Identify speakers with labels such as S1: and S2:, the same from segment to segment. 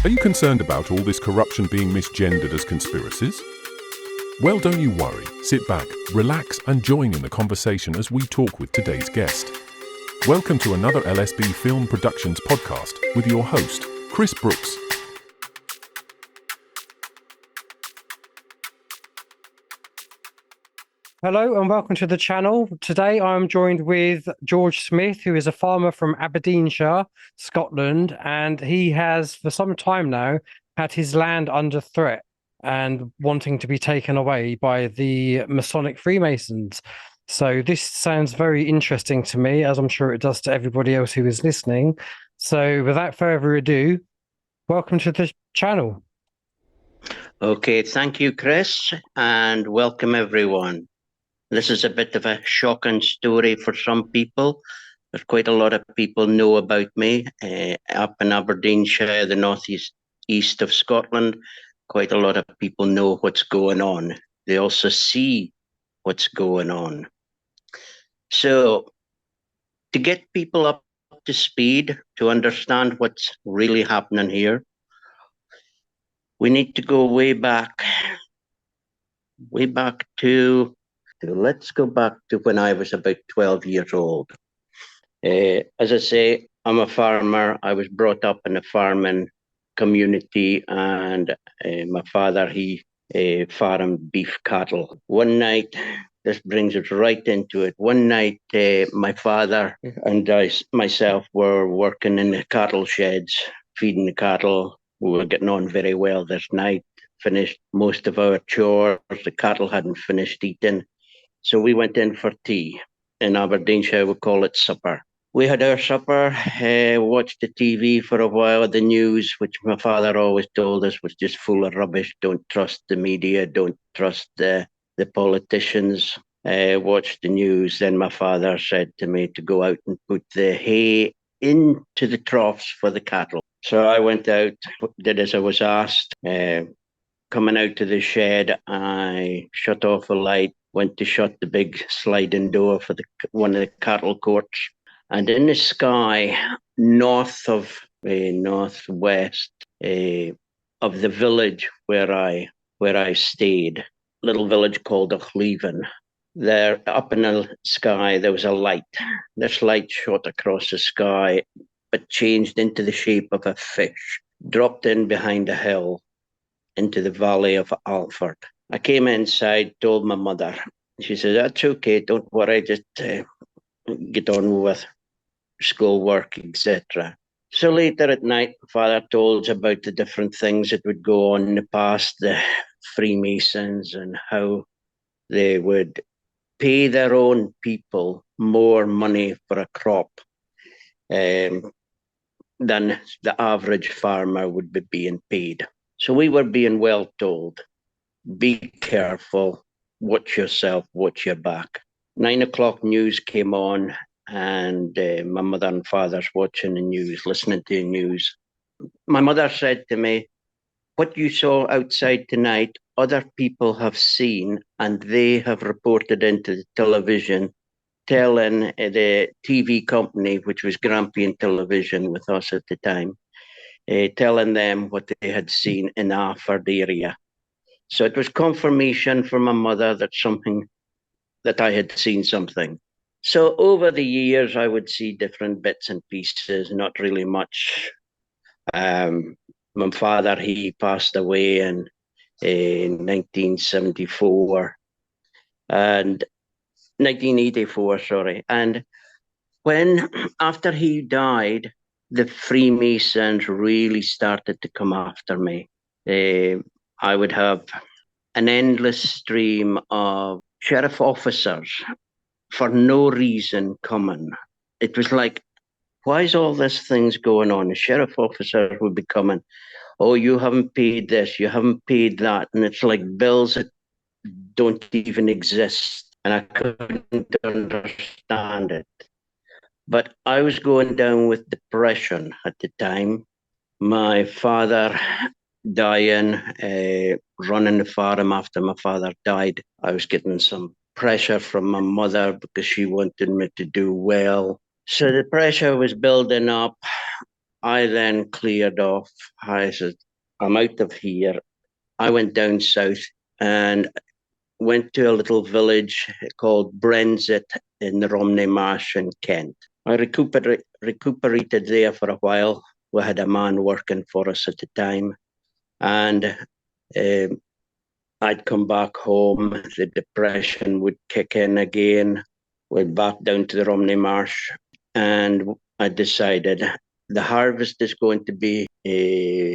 S1: Are you concerned about all this corruption being misgendered as conspiracies? Well, don't you worry. Sit back, relax, and join in the conversation as we talk with today's guest. Welcome to another LSB Film Productions podcast with your host, Chris Brooks.
S2: Hello and welcome to the channel. Today I'm joined with George Smith, who is a farmer from Aberdeenshire, Scotland, and he has for some time now had his land under threat and wanting to be taken away by the Masonic Freemasons. So this sounds very interesting to me, as I'm sure it does to everybody else who is listening. So without further ado, welcome to the channel.
S3: Okay, thank you, Chris, and welcome everyone. This is a bit of a shocking story for some people. There's quite a lot of people know about me up in Aberdeenshire, the northeast east of Scotland. Quite a lot of people know what's going on. They also see what's going on. So to get people up to speed, to understand what's really happening here, we need to go way back to let's go back to when I was about 12 years old. As I say, I'm a farmer. I was brought up in a farming community, and my father, he farmed beef cattle. One night, this brings us right into it. One night, my father and myself were working in the cattle sheds, feeding the cattle. We were getting on very well this night, finished most of our chores. The cattle hadn't finished eating. So we went in for tea. In Aberdeenshire, we call it supper. We had our supper, watched the TV for a while. The news, which my father always told us was just full of rubbish. Don't trust the media. Don't trust the politicians. Watched the news. Then my father said to me to go out and put the hay into the troughs for the cattle. So I went out, did as I was asked. Coming out to the shed, I shut off the light, went to shut the big sliding door for one of the cattle courts. And in the sky, northwest of the village where I stayed, little village called Achleven, there up in the sky there was a light. This light shot across the sky, but changed into the shape of a fish, dropped in behind a hill into the valley of Alford. I came inside, told my mother. She said, "That's okay, don't worry, just get on with schoolwork, etc." So later at night, my father told us about the different things that would go on in the past, the Freemasons, and how they would pay their own people more money for a crop than the average farmer would be being paid. So we were being well told, be careful, watch yourself, watch your back. 9 o'clock news came on, and my mother and father's watching the news, listening to the news. My mother said to me, "What you saw outside tonight, other people have seen, and they have reported into the television, telling the TV company, which was Grampian Television with us at the time, telling them what they had seen in the Alford area." So it was confirmation for my mother that I had seen something. So over the years, I would see different bits and pieces, not really much. My father, he passed away in 1974 and 1984, sorry. And after he died, the Freemasons really started to come after me. I would have an endless stream of sheriff officers for no reason coming. It was like, why is all this things going on? A sheriff officer would be coming. "Oh, you haven't paid this, you haven't paid that." And it's like bills that don't even exist. And I couldn't understand it. But I was going down with depression at the time. My father dying, running the farm after my father died. I was getting some pressure from my mother because she wanted me to do well. So the pressure was building up. I then cleared off. I said, I'm out of here. I went down south and went to a little village called Brenzett in the Romney Marsh in Kent. I recuperated there for a while. We had a man working for us at the time, and I'd come back home. The depression would kick in again. Went back down to the Romney Marsh, and I decided the harvest is going to be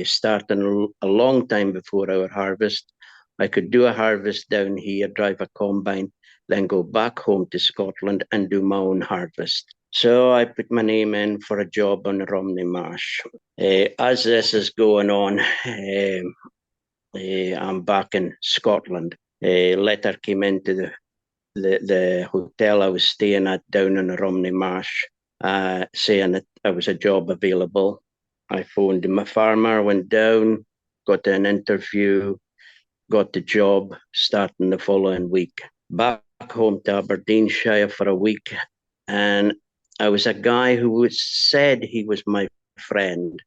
S3: starting a long time before our harvest. I could do a harvest down here, drive a combine, then go back home to Scotland and do my own harvest. So I put my name in for a job on the Romney Marsh. As this is going on, I'm back in Scotland. A letter came into the hotel I was staying at down in the Romney Marsh, saying that there was a job available. I phoned my farmer, went down, got an interview, got the job starting the following week. Back home to Aberdeenshire for a week, and I was a guy who said he was my friend,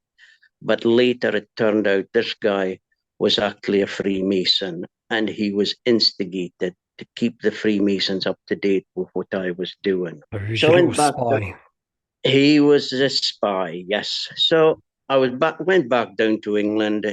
S3: but later it turned out this guy was actually a Freemason, and he was instigated to keep the Freemasons up to date with what I was doing.
S2: Who's
S3: So
S2: your
S3: I
S2: little
S3: went back.
S2: spy?
S3: He was a spy, yes. So I went back down to England,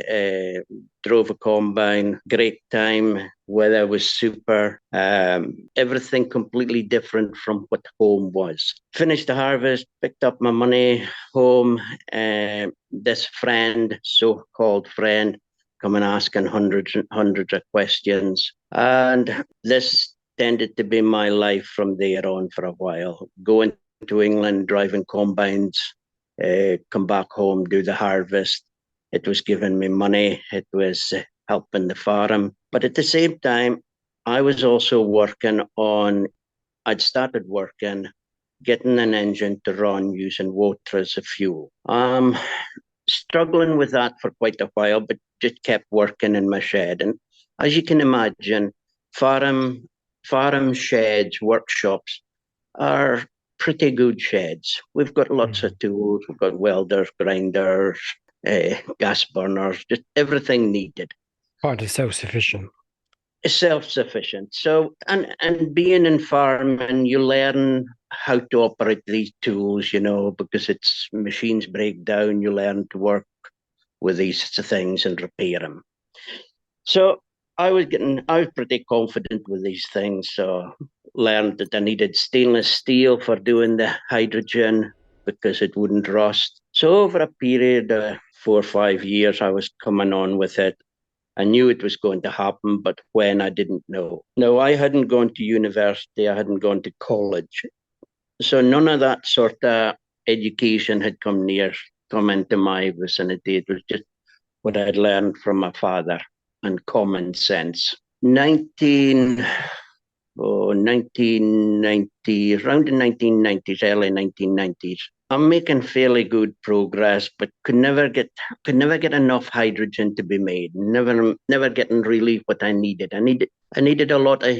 S3: drove a combine, great time. Weather was super. Everything completely different from what home was. Finished the harvest, picked up my money home. This friend, so-called friend, coming asking hundreds and hundreds of questions. And this tended to be my life from there on for a while. Going to England, driving combines, come back home, do the harvest. It was giving me money. It was helping the farm. But at the same time, I was also I'd started working, getting an engine to run using water as a fuel. Struggling with that for quite a while, but just kept working in my shed. And as you can imagine, farm sheds, workshops are pretty good sheds. We've got lots of tools. We've got welders, grinders, gas burners, just everything needed.
S2: Quite self-sufficient.
S3: Self-sufficient. So, and being in farming, you learn how to operate these tools, because it's machines break down. You learn to work with these things and repair them. So I was pretty confident with these things. So learned that I needed stainless steel for doing the hydrogen because it wouldn't rust. So over a period of 4 or 5 years, I was coming on with it. I knew it was going to happen, but when, I didn't know. No, I hadn't gone to university. I hadn't gone to college. So none of that sort of education had come into my vicinity. It was just what I'd learned from my father and common sense. 1990, around the 1990s, early 1990s. I'm making fairly good progress, but could never get enough hydrogen to be made. Never getting really what I needed. I needed a lot of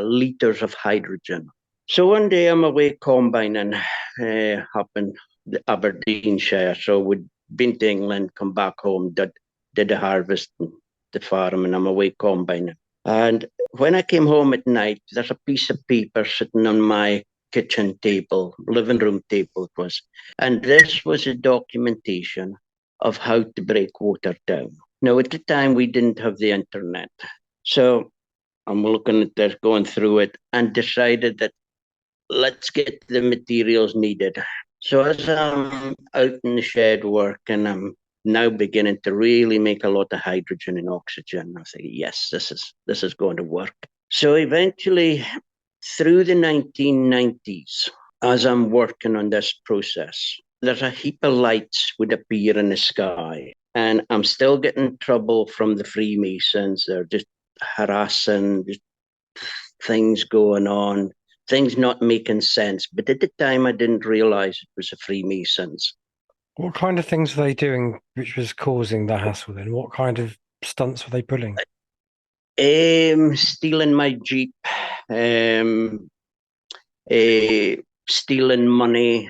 S3: liters of hydrogen. So one day I'm away combining up in Aberdeenshire. So we'd been to England, come back home, did the harvest, and the farm, and I'm away combining. And when I came home at night, there's a piece of paper sitting on my kitchen table, living room table it was. And this was a documentation of how to break water down. Now, at the time, we didn't have the internet. So I'm looking at this, going through it, and decided that let's get the materials needed. So as I'm out in the shed working, I'm now beginning to really make a lot of hydrogen and oxygen. I say, yes, this is going to work. So eventually, through the 1990s, as I'm working on this process, there's a heap of lights would appear in the sky. And I'm still getting trouble from the Freemasons. They're just harassing, just things going on, things not making sense. But at the time, I didn't realize it was the Freemasons.
S2: What kind of things were they doing which was causing the hassle then? What kind of stunts were they pulling?
S3: Stealing my Jeep, stealing money,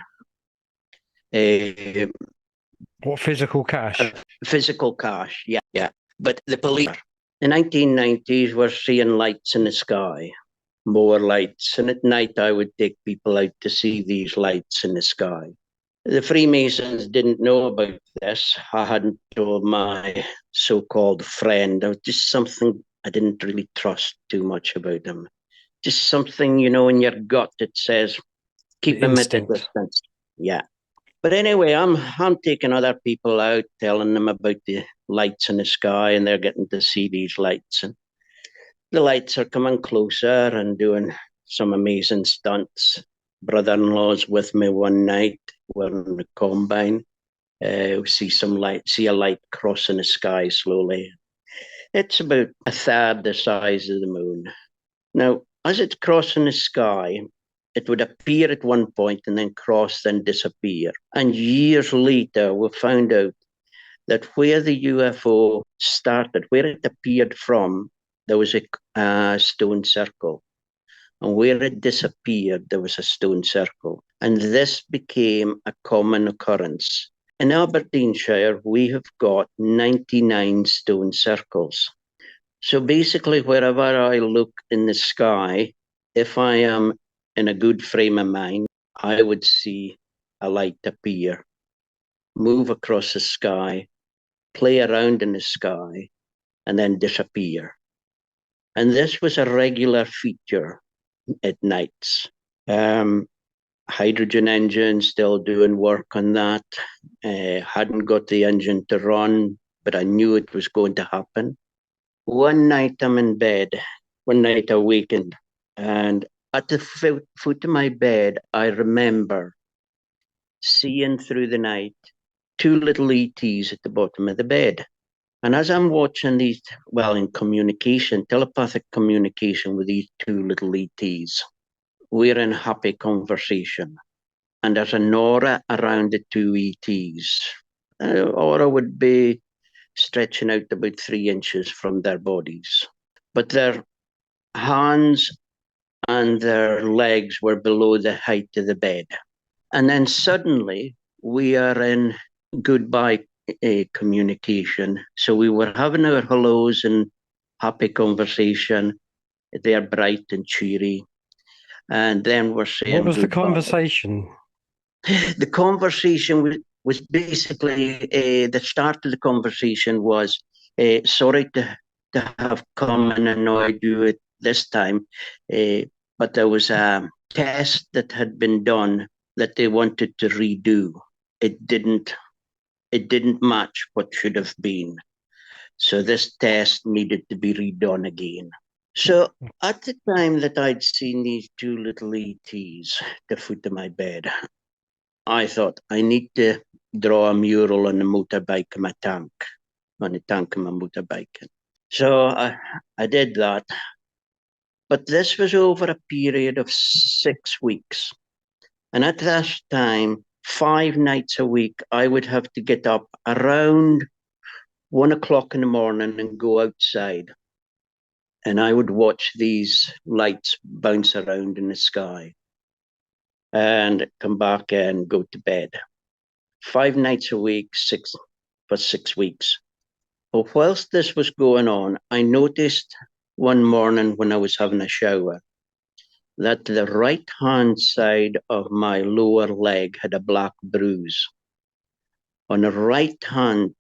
S2: What, physical cash?
S3: Physical cash, yeah, yeah. But the police, the 1990s, were seeing lights in the sky, more lights. And at night, I would take people out to see these lights in the sky. The Freemasons didn't know about this. I hadn't told my so-called friend. It was just something I didn't really trust too much about them. Just something, in your gut that says, keep
S2: The
S3: them at a
S2: instinct.
S3: distance. Yeah. But anyway, I'm taking other people out, telling them about the lights in the sky, and they're getting to see these lights. And the lights are coming closer and doing some amazing stunts. Brother-in-law's with me one night. We're in the combine. We see a light crossing the sky slowly. It's about a third the size of the moon. Now, as it's crossing the sky, it would appear at one point and then cross, then disappear. And years later, we found out that where the UFO started, where it appeared from, there was a stone circle. And where it disappeared, there was a stone circle. And this became a common occurrence. In Aberdeenshire, we have got 99 stone circles. So basically, wherever I look in the sky, if I am in a good frame of mind, I would see a light appear, move across the sky, play around in the sky, and then disappear. And this was a regular feature at nights. Hydrogen engine, still doing work on that. Hadn't got the engine to run, but I knew it was going to happen. One night I'm in bed, one night I awakened, and at the foot of my bed, I remember seeing through the night two little ETs at the bottom of the bed. And as I'm watching these, in communication, telepathic communication with these two little ETs, we're in happy conversation. And there's an aura around the two ETs. Aura would be stretching out about 3 inches from their bodies. But their hands and their legs were below the height of the bed. And then suddenly we are in goodbye communication. So we were having our hellos and happy conversation. They're bright and cheery. And then we're saying
S2: What was the
S3: goodbye.
S2: conversation?
S3: The conversation was basically the start of the conversation was sorry to have come and annoyed you at this time, but there was a test that had been done that they wanted to redo. It didn't match what should have been. So this test needed to be redone again. So at the time that I'd seen these two little ETs at the foot of my bed, I thought I need to draw a mural on the motorbike of my tank, on the tank of my motorbike. So I did that. But this was over a period of 6 weeks. And at that time, 5 nights a week, I would have to get up around 1 o'clock in the morning and go outside. And I would watch these lights bounce around in the sky and come back and go to bed. 5 nights a week, for 6 weeks. But whilst this was going on, I noticed one morning when I was having a shower that the right hand side of my lower leg had a black bruise. On the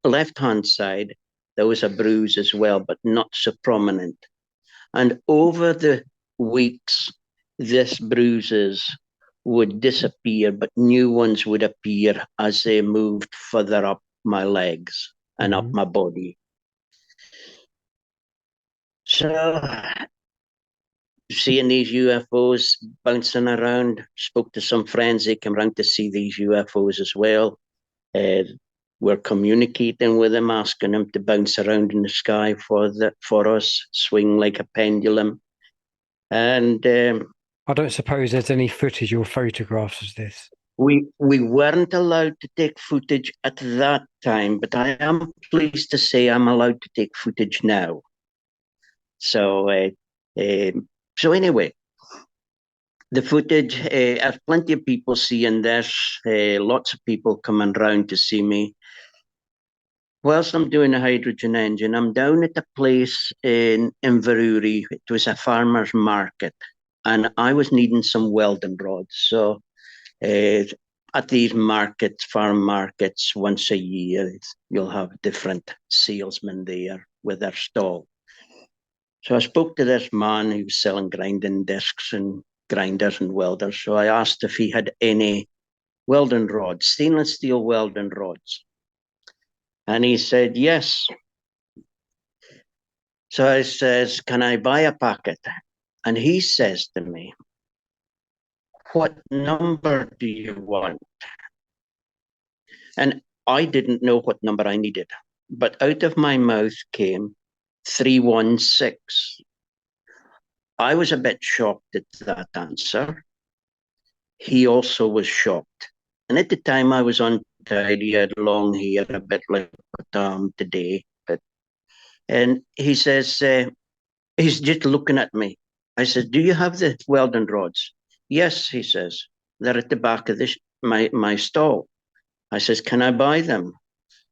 S3: left hand side, there was a bruise as well, but not so prominent. And over the weeks, these bruises would disappear, but new ones would appear as they moved further up my legs and up my body. So, seeing these UFOs bouncing around, spoke to some friends. They came around to see these UFOs as well. We're communicating with them, asking them to bounce around in the sky for us, swing like a pendulum. And
S2: I don't suppose there's any footage or photographs of this.
S3: we weren't allowed to take footage at that time, but I am pleased to say I'm allowed to take footage now. So anyway, the footage, there's plenty of people seeing this, lots of people coming round to see me. whilst I'm doing a hydrogen engine, I'm down at a place in Inverurie. It was a farmer's market, and I was needing some welding rods. So at these markets, farm markets, once a year, you'll have different salesmen there with their stall. So I spoke to this man who was selling grinding discs and grinders and welders. So I asked if he had any welding rods, stainless steel welding rods. And he said, yes. So I says, can I buy a packet? And he says to me, what number do you want? And I didn't know what number I needed. But out of my mouth came 316. I was a bit shocked at that answer. He also was shocked. And at the time I was untidy, I had long hair, a bit like what I am today. And he says, he's just looking at me. I said, do you have the welding rods? Yes, he says. They're at the back of my stall. I says, can I buy them?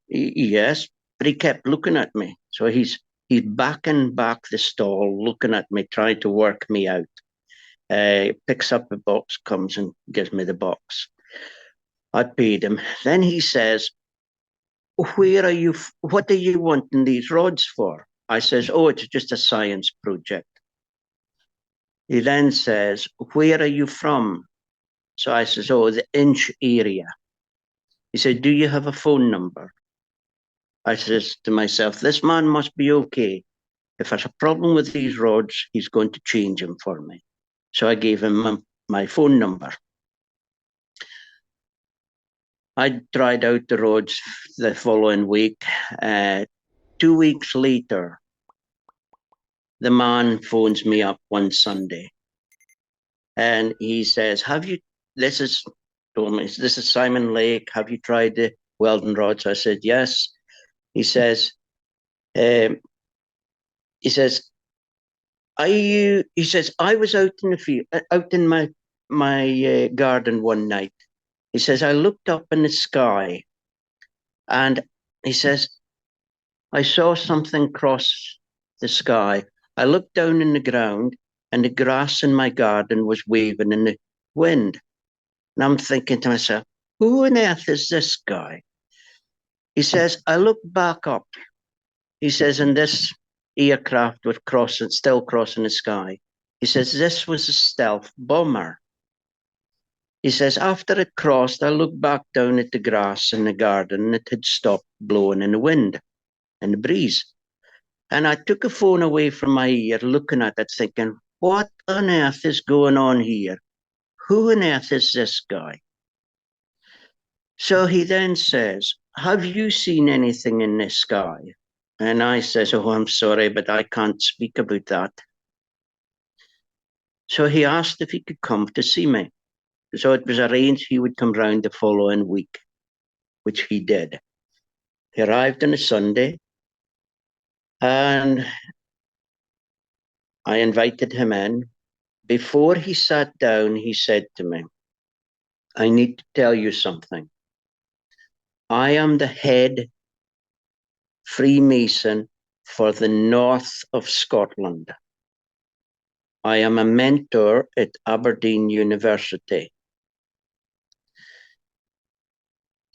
S3: Yes, but he kept looking at me. So he's backing back the stall, looking at me, trying to work me out. Picks up a box, comes and gives me the box. I paid him. Then he says, where are you? What are you wanting these rods for? I says, oh, it's just a science project. He then says, where are you from? So I says, oh, the Inch area. He said, do you have a phone number? I says to myself, this man must be okay. If there's a problem with these rods, he's going to change them for me. So I gave him my phone number. I tried out the roads the following week. 2 weeks later, the man phones me up one Sunday and he says, this is Simon Lake. Have you tried the welding rods? I said, yes. He says, I was out in the field, out in my garden one night. He says, I looked up in the sky and he says, I saw something cross the sky. I looked down in the ground and the grass in my garden was waving in the wind. And I'm thinking to myself, who on earth is this guy? He says, I looked back up. He says, and this aircraft was still crossing the sky. He says, this was a stealth bomber. He says, after it crossed, I looked back down at the grass in the garden and it had stopped blowing in the wind and the breeze. And I took a phone away from my ear, looking at it, thinking, what on earth is going on here? Who on earth is this guy? So he then says, have you seen anything in the sky? And I says, oh, I'm sorry, but I can't speak about that. So he asked if he could come to see me. So it was arranged he would come round the following week, which he did. He arrived on a Sunday, and I invited him in. Before he sat down, he said to me, I need to tell you something. I am the head Freemason for the north of Scotland. I am a mentor at Aberdeen University.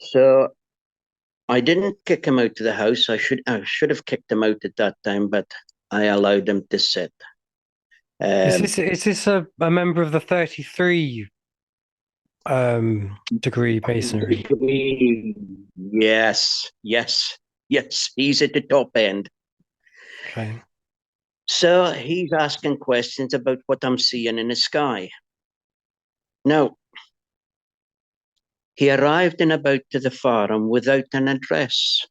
S3: So I didn't kick him out of the house. I should have kicked him out at that time, but I allowed him to sit.
S2: Is this a member of the 33 degree masonry?
S3: Yes. He's at the top end.
S2: Okay.
S3: So he's asking questions about what I'm seeing in the sky. Now, he arrived and about to the farm without an address.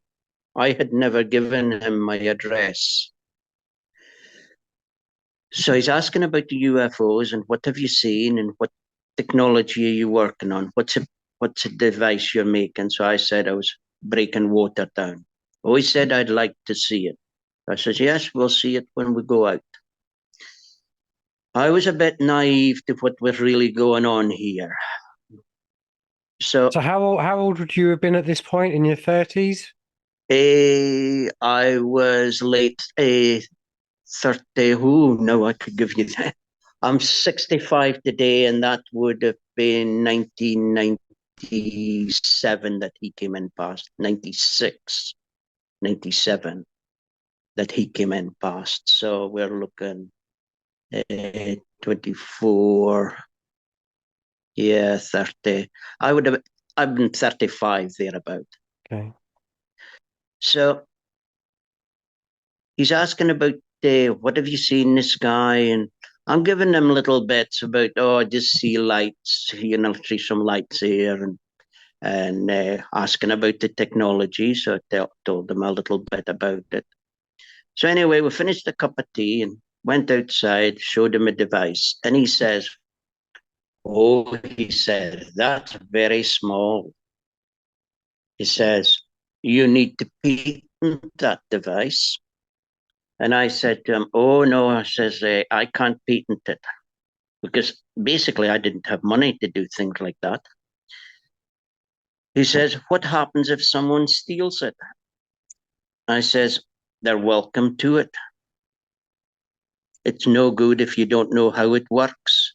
S3: I had never given him my address. So he's asking about the UFOs and what have you seen and what technology are you working on? What's a device you're making? So I said I was breaking water down. Oh, he said I'd like to see it. I said, yes, we'll see it when we go out. I was a bit naive to what was really going on here. So
S2: how old would you have been at this point, in your 30s?
S3: I was late 30. Who? No, I could give you that. I'm 65 today, and that would have been 1997 that he came in past. 96, 97 that he came in past. So we're looking 24. Yeah, 30. I've been 35 thereabout.
S2: Okay.
S3: So he's asking about what have you seen this guy, and I'm giving him little bits about I just see lights, see some lights here, and asking about the technology. So I told him a little bit about it. So anyway, we finished a cup of tea and went outside, showed him a device, and he says, "Oh," he said, "that's very small." He says, "You need to patent that device." And I said to him, "Oh, no," I says, "I can't patent it." Because basically I didn't have money to do things like that. He says, "What happens if someone steals it?" I says, "They're welcome to it. It's no good if you don't know how it works."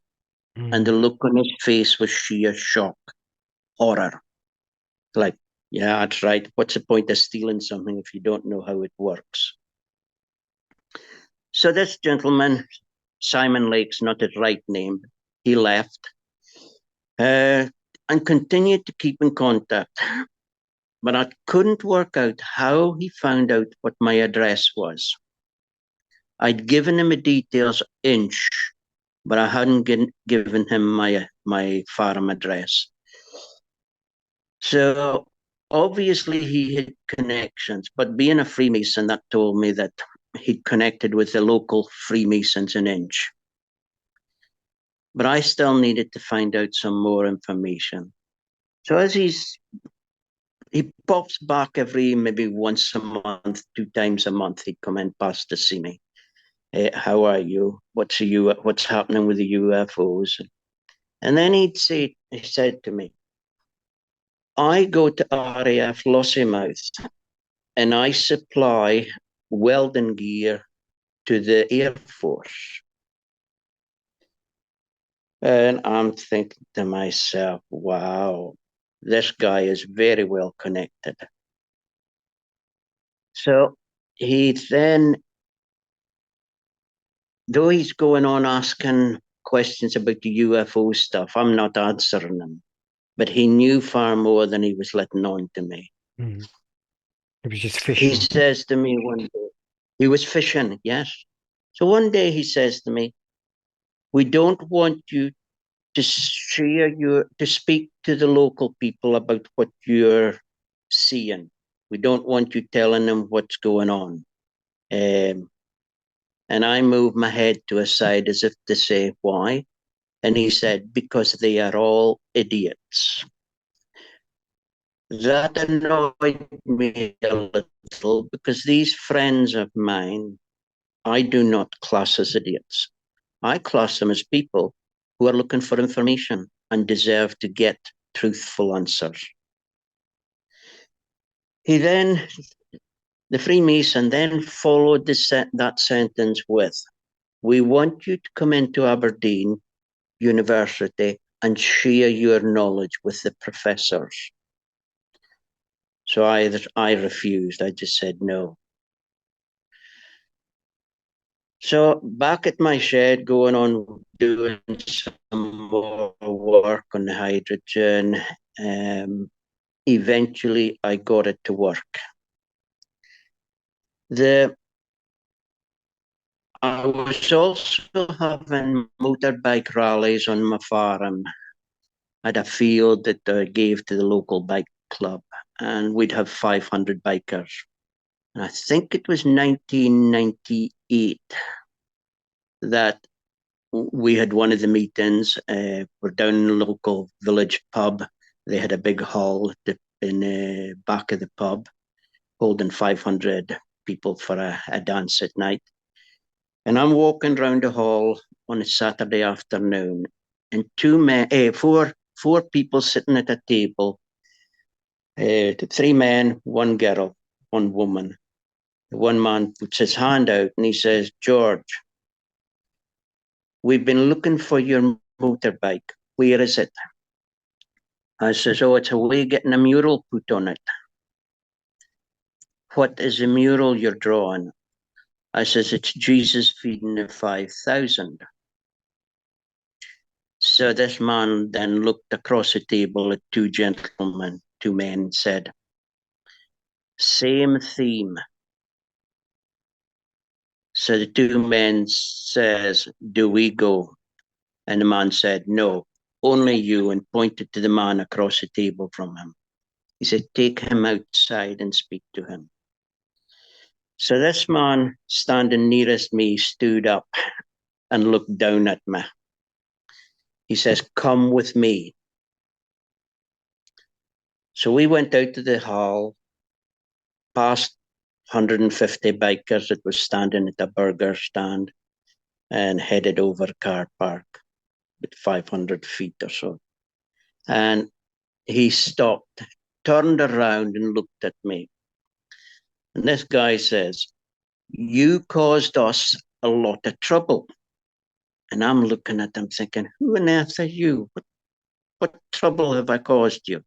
S3: And the look on his face was sheer shock, horror. Like, yeah, that's right. What's the point of stealing something if you don't know how it works? So this gentleman, Simon Lake's not his right name, he left and continued to keep in contact. But I couldn't work out how he found out what my address was. I'd given him the details inch, but I hadn't given him my farm address. So obviously he had connections, but being a Freemason, that told me that he'd connected with the local Freemasons in Inch. But I still needed to find out some more information. So as he pops back every maybe once a month, 2 times a month, he'd come in past to see me. How are you? What's happening with the UFOs? And then he said to me, "I go to RAF Lossiemouth and I supply welding gear to the Air Force." And I'm thinking to myself, wow, this guy is very well connected. So he then, though he's going on asking questions about the UFO stuff, I'm not answering them. But he knew far more than he was letting on to me.
S2: Mm. It was just
S3: He
S2: fishing.
S3: says to me one day, he was fishing, yes. So one day he says to me, "We don't want you to speak to the local people about what you're seeing. We don't want you telling them what's going on." And I moved my head to a side as if to say, "Why?" And he said, "Because they are all idiots." That annoyed me a little because these friends of mine, I do not class as idiots. I class them as people who are looking for information and deserve to get truthful answers. The Freemason then followed that sentence with, "We want you to come into Aberdeen University and share your knowledge with the professors." So I refused. I just said no. So back at my shed, going on doing some more work on the hydrogen. Eventually, I got it to work. I was also having motorbike rallies on my farm at a field that I gave to the local bike club, and we'd have 500 bikers. And I think it was 1998 that we had one of the meetings. We're down in the local village pub. They had a big hall in the back of the pub, holding 500 people for a dance at night. And I'm walking around the hall on a Saturday afternoon, and four people sitting at a table, 3 men, 1 girl. one woman. The one man puts his hand out and he says, George, we've been looking for your motorbike. Where is it? I says, oh, it's away getting a mural put on it. What is the mural you're drawing? I says, it's Jesus feeding the 5,000. So this man then looked across the table at two men, said, same theme. So the two men says, do we go? And the man said, no, only you, and pointed to the man across the table from him. He said, take him outside and speak to him. So this man standing nearest me stood up and looked down at me. He says, come with me. So we went out to the hall, past 150 bikers that was standing at a burger stand, and headed over car park with 500 feet or so. And he stopped, turned around and looked at me. And this guy says, you caused us a lot of trouble. And I'm looking at him thinking, who on earth are you? What trouble have I caused you?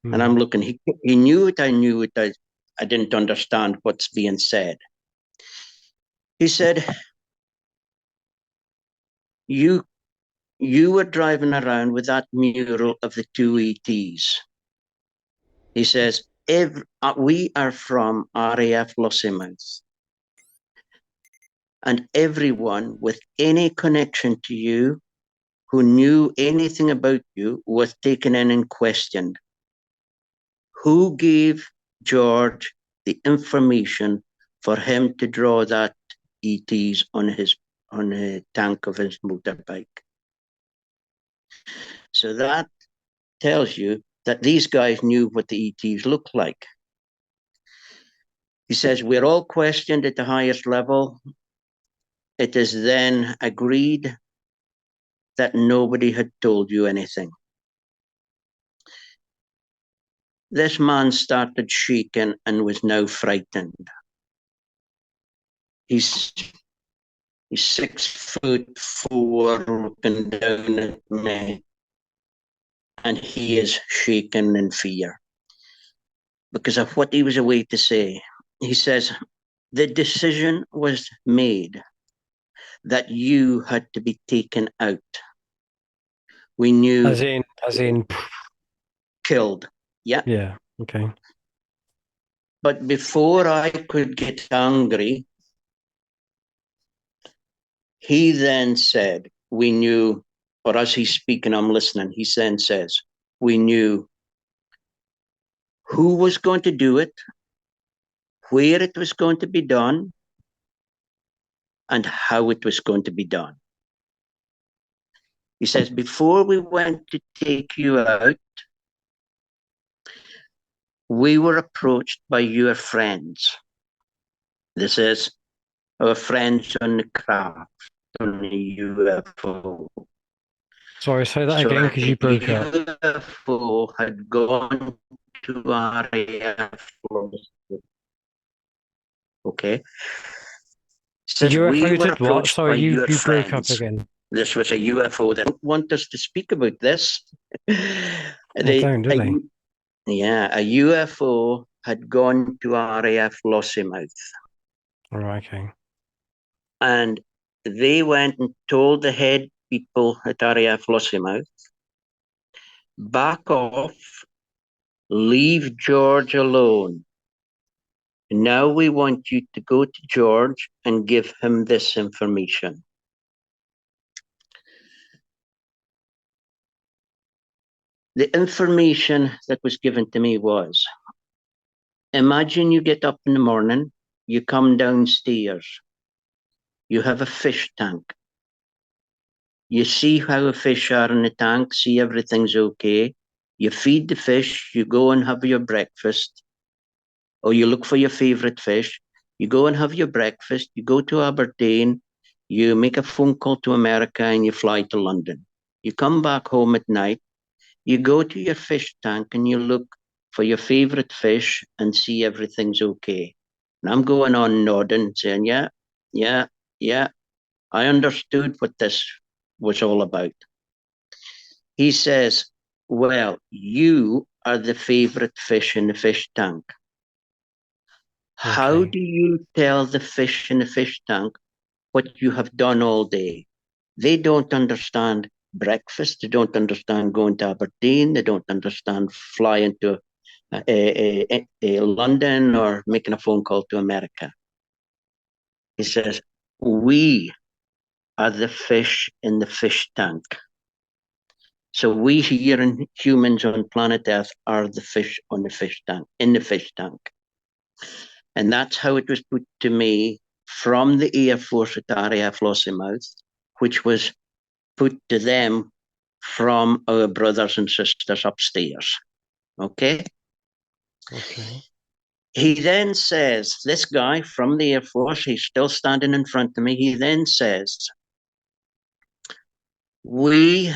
S3: And I'm looking, he knew it, I knew it, I didn't understand what's being said. He said, you were driving around with that mural of the two ETs. He says, we are from RAF Lossiemouth. And everyone with any connection to you who knew anything about you was taken in and questioned. Who gave George the information for him to draw that ETs on the tank of his motorbike? So that tells you that these guys knew what the ETs looked like. He says, we're all questioned at the highest level. It is then agreed that nobody had told you anything. This man started shaking and was now frightened. He's 6'4", looking down at me, and he is shaken in fear because of what he was away to say. He says, the decision was made that you had to be taken out. We knew.
S2: As in
S3: killed. Yeah.
S2: Yeah. Okay.
S3: But before I could get angry, he then said, we knew, or as he's speaking, I'm listening, he then says, we knew who was going to do it, where it was going to be done, and how it was going to be done. He says, before we went to take you out, we were approached by your friends. This is our friends on the craft, on the UFO.
S2: Sorry, say that again because you broke up.
S3: UFO had gone to RAF. Okay.
S2: The
S3: Says
S2: UFO
S3: we were
S2: did what?
S3: approached by
S2: Sorry, you
S3: your
S2: broke up
S3: friends.
S2: again.
S3: This was a UFO. They don't want us to speak about this.
S2: They don't, do they?
S3: Yeah, a UFO had gone to RAF Lossiemouth.
S2: All right, okay.
S3: And they went and told the head people at RAF Lossiemouth, back off, leave George alone. Now we want you to go to George and give him this information. The information that was given to me was, imagine you get up in the morning, you come downstairs, you have a fish tank. You see how the fish are in the tank, see everything's okay. You feed the fish, you go and have your breakfast, or you look for your favorite fish. You go and have your breakfast, you go to Aberdeen, you make a phone call to America and you fly to London. You come back home at night, you go to your fish tank and you look for your favorite fish and see everything's okay. And I'm going on nodding, saying, yeah, yeah, yeah. I understood what this was all about. He says, well, you are the favorite fish in the fish tank. How
S2: Okay.
S3: do you tell the fish in the fish tank what you have done all day? They don't understand breakfast. They don't understand going to Aberdeen. They don't understand flying to London or making a phone call to America. He says, we are the fish in the fish tank. So we here in humans on planet Earth are the fish on the fish tank, in the fish tank. And that's how it was put to me from the Air Force at RAF Lossiemouth, which was put to them from our brothers and sisters upstairs. Okay?
S2: Okay.
S3: He then says, this guy from the Air Force, he's still standing in front of me. He then says, we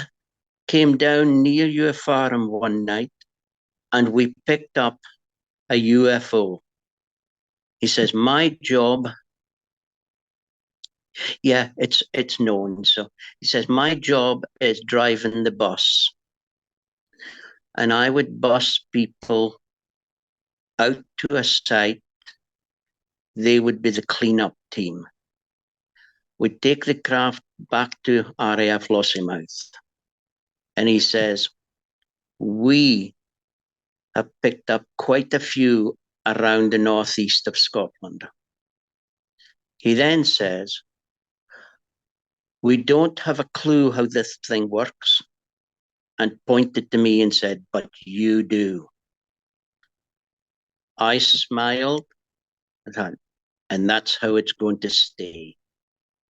S3: came down near your farm one night and we picked up a UFO. He says, my job, yeah, it's known. So he says, my job is driving the bus. And I would bus people out to a site. They would be the cleanup team. We'd take the craft back to RAF Lossiemouth. And he says, we have picked up quite a few around the northeast of Scotland. He then says, we don't have a clue how this thing works, and pointed to me and said, but you do. I smiled and thought, and that's how it's going to stay.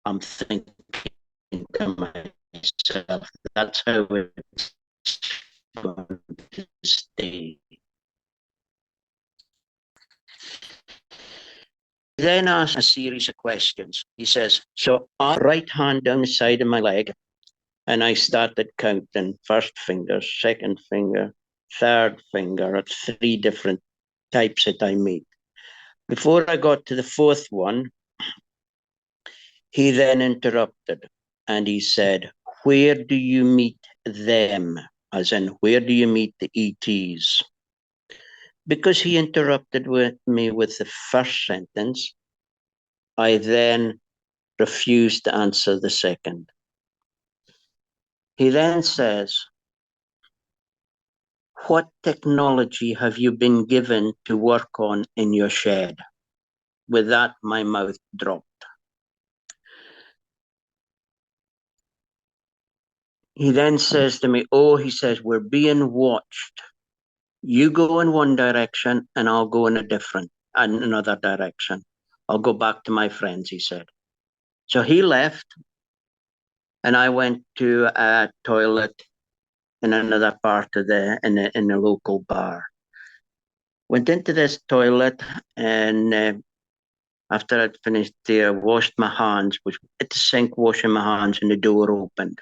S3: I'm thinking to myself, that's how it's going to stay. Then asked a series of questions. He says, so I right hand down the side of my leg, and I started counting first finger, second finger, third finger at 3 different types that I meet. Before I got to the fourth one, he then interrupted and he said, where do you meet them? As in, where do you meet the ETs? Because he interrupted me with the first sentence, I then refused to answer the second. He then says, what technology have you been given to work on in your shed? With that, my mouth dropped. He then says to me, oh, he says, we're being watched. You go in one direction and I'll go in another direction. I'll go back to my friends, he said. So he left and I went to a toilet in another part of in the local bar. Went into this toilet and after I'd finished there, washed my hands, was at the sink washing my hands and the door opened.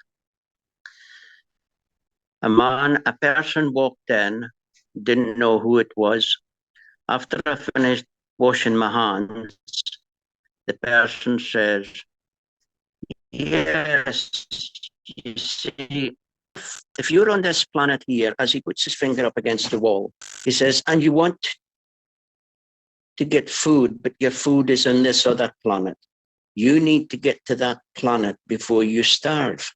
S3: A person walked in, didn't know who it was. After I finished washing my hands, the person says, yes, you see, if you're on this planet here, as he puts his finger up against the wall, he says, and you want to get food, but your food is on this other planet. You need to get to that planet before you starve.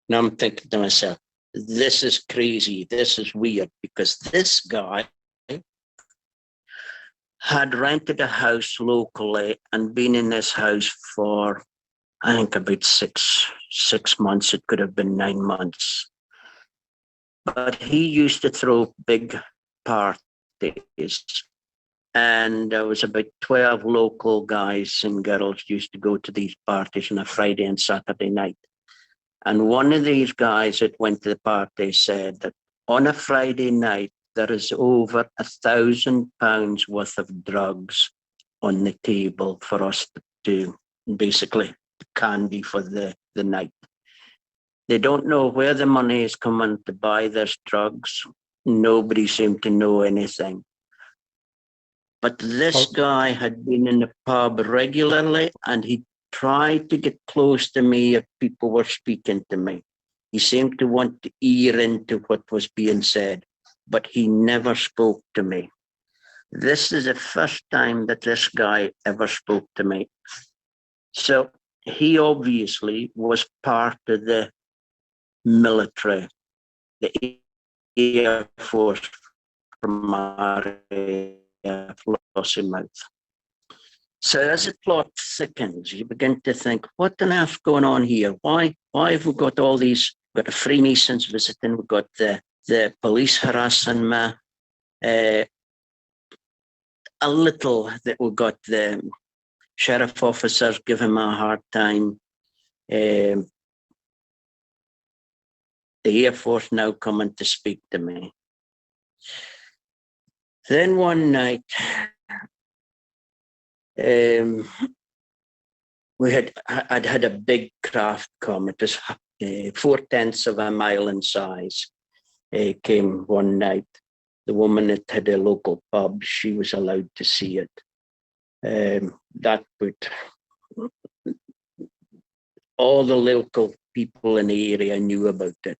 S3: Now I'm thinking to myself, this is crazy. This is weird, because this guy had rented a house locally and been in this house for, I think, about six months. It could have been 9 months. But he used to throw big parties. And there was about 12 local guys and girls used to go to these parties on a Friday and Saturday night. And one of these guys that went to the party said that on a Friday night, there is over £1,000 worth of drugs on the table for us to basically candy for the night. They don't know where the money is coming to buy this drugs, Nobody seemed to know anything. But this guy had been in the pub regularly, and he tried to get close to me if people were speaking to me. He seemed to want to ear into what was being said, but he never spoke to me. This is the first time that this guy ever spoke to me. So he obviously was part of the military, the Air Force from our Flossie. So as the plot thickens, you begin to think, what on earth's going on here? Why have we got all these? We've got the Freemasons visiting, we've got the police harassing me, a little that we've got the sheriff officers giving me a hard time, the Air Force now coming to speak to me. Then one night, I'd had a big craft come. It was 4/10 of a mile in size. Came one night. The woman that had a local pub, she was allowed to see it. That put all the local people in the area knew about it.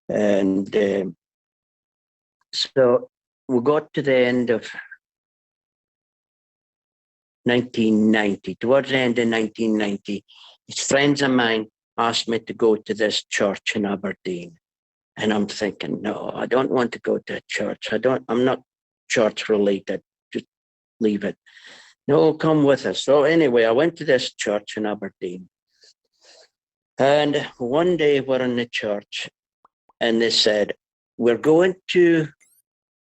S3: And so we got to the end of 1990. Towards the end of 1990, friends of mine asked me to go to this church in Aberdeen. And I'm thinking, no, I don't want to go to a church. I'm not church related. Just leave it. No, come with us. So anyway, I went to this church in Aberdeen. And one day we're in the church and they said, we're going to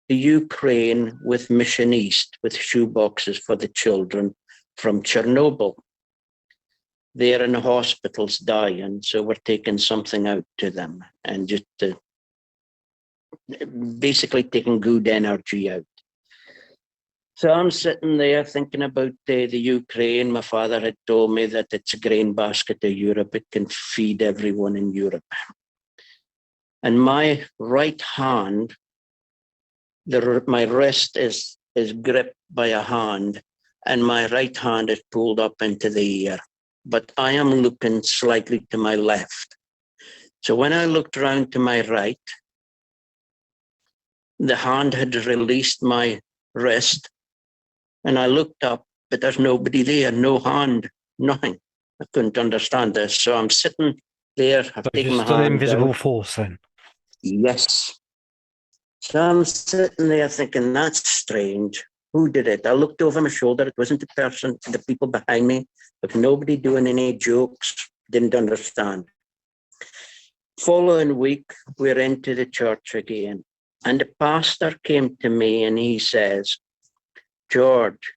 S3: the Ukraine with Mission East, with shoeboxes for the children from Chernobyl. They're in the hospitals dying, so we're taking something out to them and just basically taking good energy out. So I'm sitting there thinking about the Ukraine. My father had told me that it's a grain basket of Europe. It can feed everyone in Europe. And my right hand, my wrist is gripped by a hand, and my right hand is pulled up into the air. But I am looking slightly to my left. So when I looked around to my right, the hand had released my wrist, and I looked up, but there's nobody there, no hand, nothing. I couldn't understand this. So I'm sitting there, I've taken my
S2: Just an
S3: hand
S2: invisible
S3: down.
S2: force then.
S3: Yes. So I'm sitting there thinking, that's strange. Who did it? I looked over my shoulder. It wasn't the person, the people behind me, but nobody doing any jokes. Didn't understand. Following week, we're into the church again. And the pastor came to me and he says, George,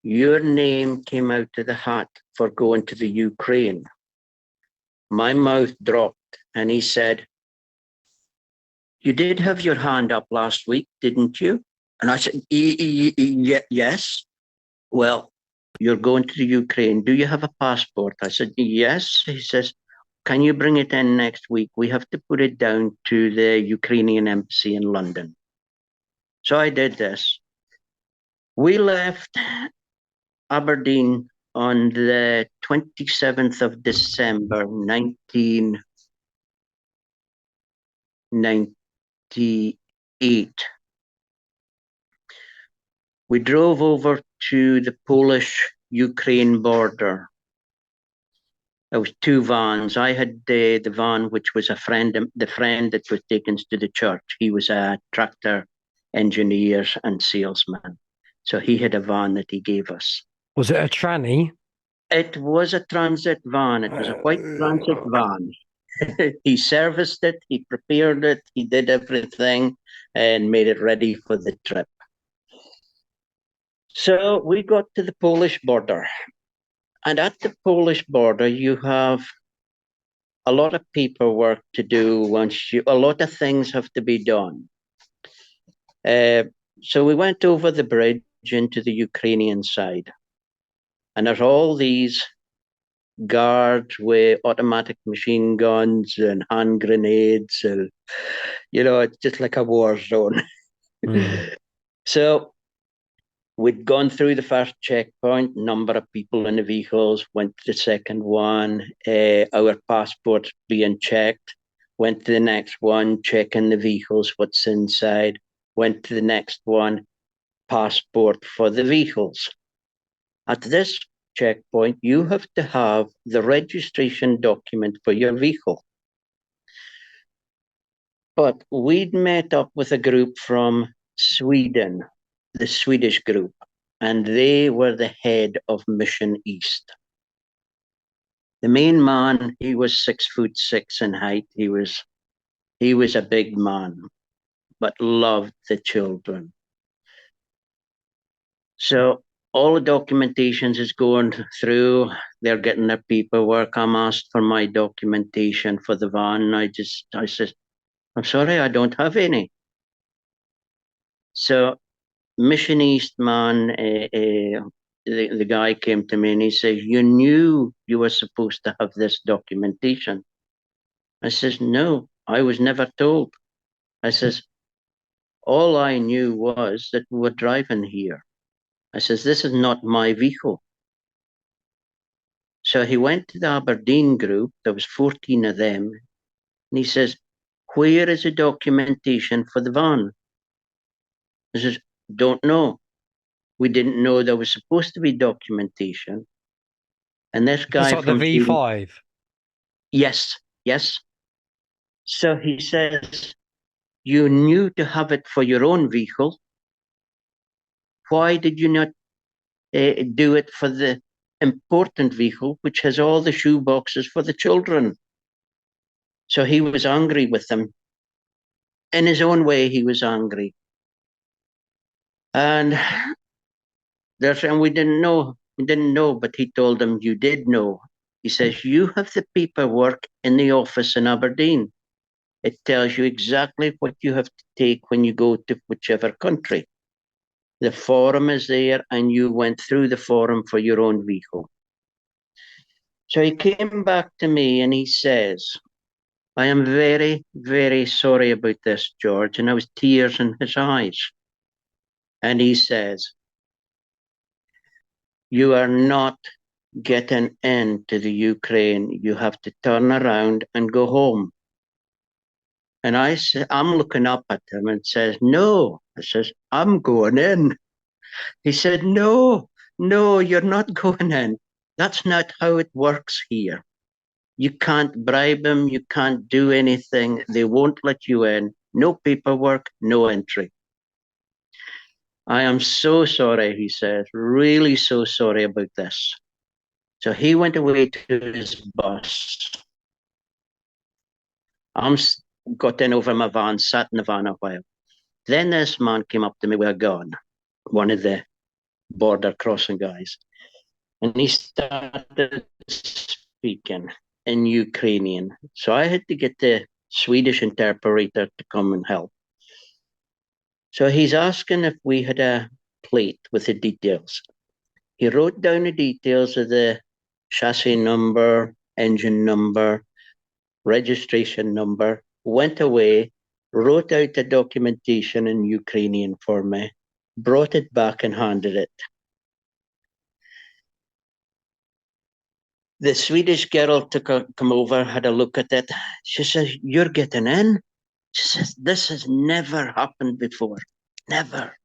S3: your name came out of the hat for going to the Ukraine. My mouth dropped and he said, you did have your hand up last week, didn't you? And I said, yes. Well, you're going to the Ukraine. Do you have a passport? I said, yes. He says, can you bring it in next week? We have to put it down to the Ukrainian embassy in London. So I did this. We left Aberdeen on the 27th of December, 1998. We drove over to the Polish-Ukraine border. There was two vans. I had the van, which was the friend that was taken to the church. He was a tractor engineer and salesman. So he had a van that he gave us.
S2: Was it a tranny?
S3: It was a transit van. It was a white transit van. He serviced it, he prepared it, he did everything and made it ready for the trip. So we got to the Polish border. And at the Polish border, you have a lot of paperwork to do. A lot of things have to be done. So we went over the bridge into the Ukrainian side. And there's all these guards with automatic machine guns and hand grenades. And, it's just like a war zone. So we'd gone through the first checkpoint, number of people in the vehicles, went to the second one, our passports being checked, went to the next one, checking the vehicles, what's inside, went to the next one, passport for the vehicles. At this checkpoint, you have to have the registration document for your vehicle. But we'd met up with a group from Sweden, the Swedish group, and they were the head of Mission East. The main man, he was 6'6" in height. He was a big man, but loved the children. So all the documentations is going through. They're getting their paperwork. I'm asked for my documentation for the van. I said, I'm sorry, I don't have any. So Mission East man, the guy came to me and he says, you knew you were supposed to have this documentation. I says, no, I was never told. I says, all I knew was that we were driving here. I says, this is not my vehicle. So he went to the Aberdeen group, there was 14 of them, and he says, where is the documentation for the van? I says, don't know. We didn't know there was supposed to be documentation. And this guy
S2: It's like the V5.
S3: Yes. So he says, you knew to have it for your own vehicle. Why did you not do it for the important vehicle, which has all the shoe boxes for the children? So he was angry with them. In his own way, he was angry. And they're saying, we didn't know, but he told them, you did know. He says, you have the paperwork in the office in Aberdeen. It tells you exactly what you have to take when you go to whichever country. The form is there, and you went through the form for your own vehicle. So he came back to me and he says, I am very, very sorry about this, George. And there was tears in his eyes. And he says, you are not getting into the Ukraine. You have to turn around and go home. And I'm looking up at him and says, no. I says, I'm going in. He said, no, you're not going in. That's not how it works here. You can't bribe them. You can't do anything. They won't let you in. No paperwork, no entry. I am so sorry, he says, really so sorry about this. So he went away to his bus. I'm got in over my van, sat in the van a while. Then this man came up to me with a gun, one of the border crossing guys. And he started speaking in Ukrainian. So I had to get the Swedish interpreter to come and help. So he's asking if we had a plate with the details. He wrote down the details of the chassis number, engine number, registration number, went away, wrote out the documentation in Ukrainian for me, brought it back and handed it. The Swedish girl come over, had a look at it. She says, you're getting in? She says, this has never happened before. Never.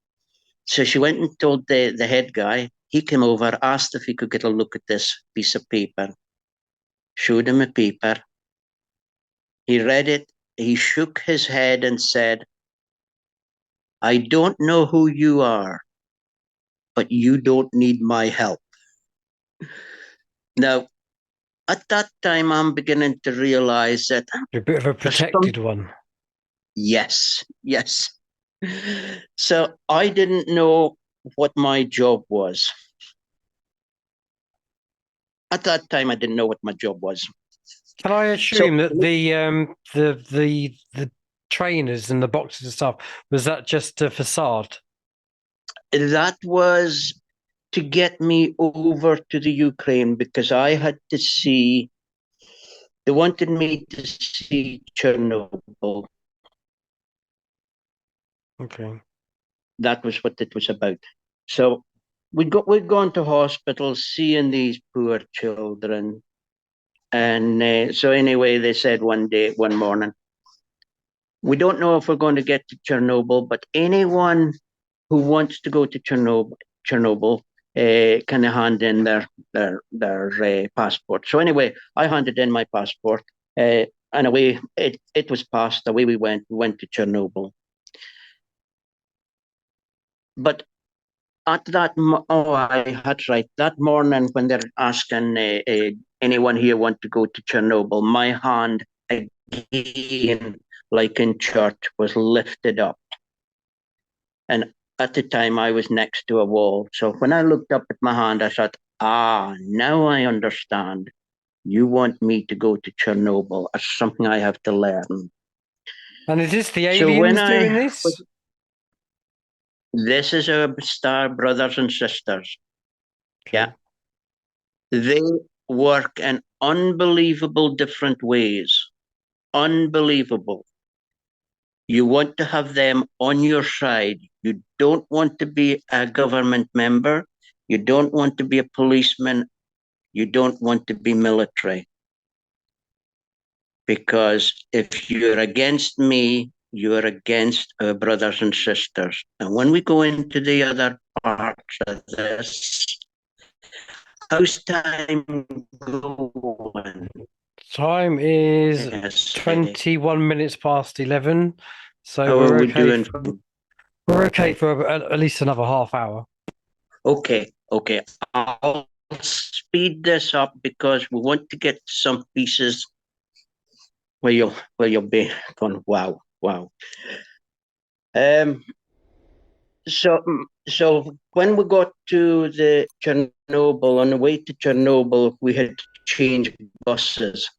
S3: So she went and told the head guy. He came over, asked if he could get a look at this piece of paper. Showed him a paper. He read it. He shook his head and said, I don't know who you are, but you don't need my help. Now, at that time, I'm beginning to realize that
S2: You're a bit of a protected one.
S3: Yes. So I didn't know what my job was. At that time, I didn't know what my job was.
S2: Can I assume that the trainers and the boxes and stuff, was that just a facade?
S3: That was to get me over to the Ukraine because I had to see, they wanted me to see Chernobyl.
S2: Okay.
S3: That was what it was about. So we'd gone to hospitals seeing these poor children. And so anyway, they said one morning, we don't know if we're going to get to Chernobyl, but anyone who wants to go to Chernobyl can hand in their passport. So anyway, I handed in my passport, and away it was passed. Away we went to Chernobyl. But at that, oh, I had right that morning when they're asking anyone here want to go to Chernobyl, my hand again, like in church, was lifted up. And at the time, I was next to a wall. So when I looked up at my hand, I thought, now I understand. You want me to go to Chernobyl. It's something I have to learn.
S2: And is this the
S3: So when
S2: aliens doing this?
S3: this is our star brothers and sisters.
S2: Okay.
S3: Yeah. They work in unbelievable different ways. Unbelievable. You want to have them on your side. You don't want to be a government member. You don't want to be a policeman. You don't want to be military. Because if you're against me, you're against our brothers and sisters. And when we go into the other parts of this, how's time going?
S2: Time is
S3: Yes.
S2: 21 minutes past 11. So
S3: How are we doing?
S2: We're okay for at least another half hour.
S3: Okay. I'll speed this up because we want to get some pieces where you'll be going, wow. So when we got to the Chernobyl, on the way to Chernobyl, we had to change buses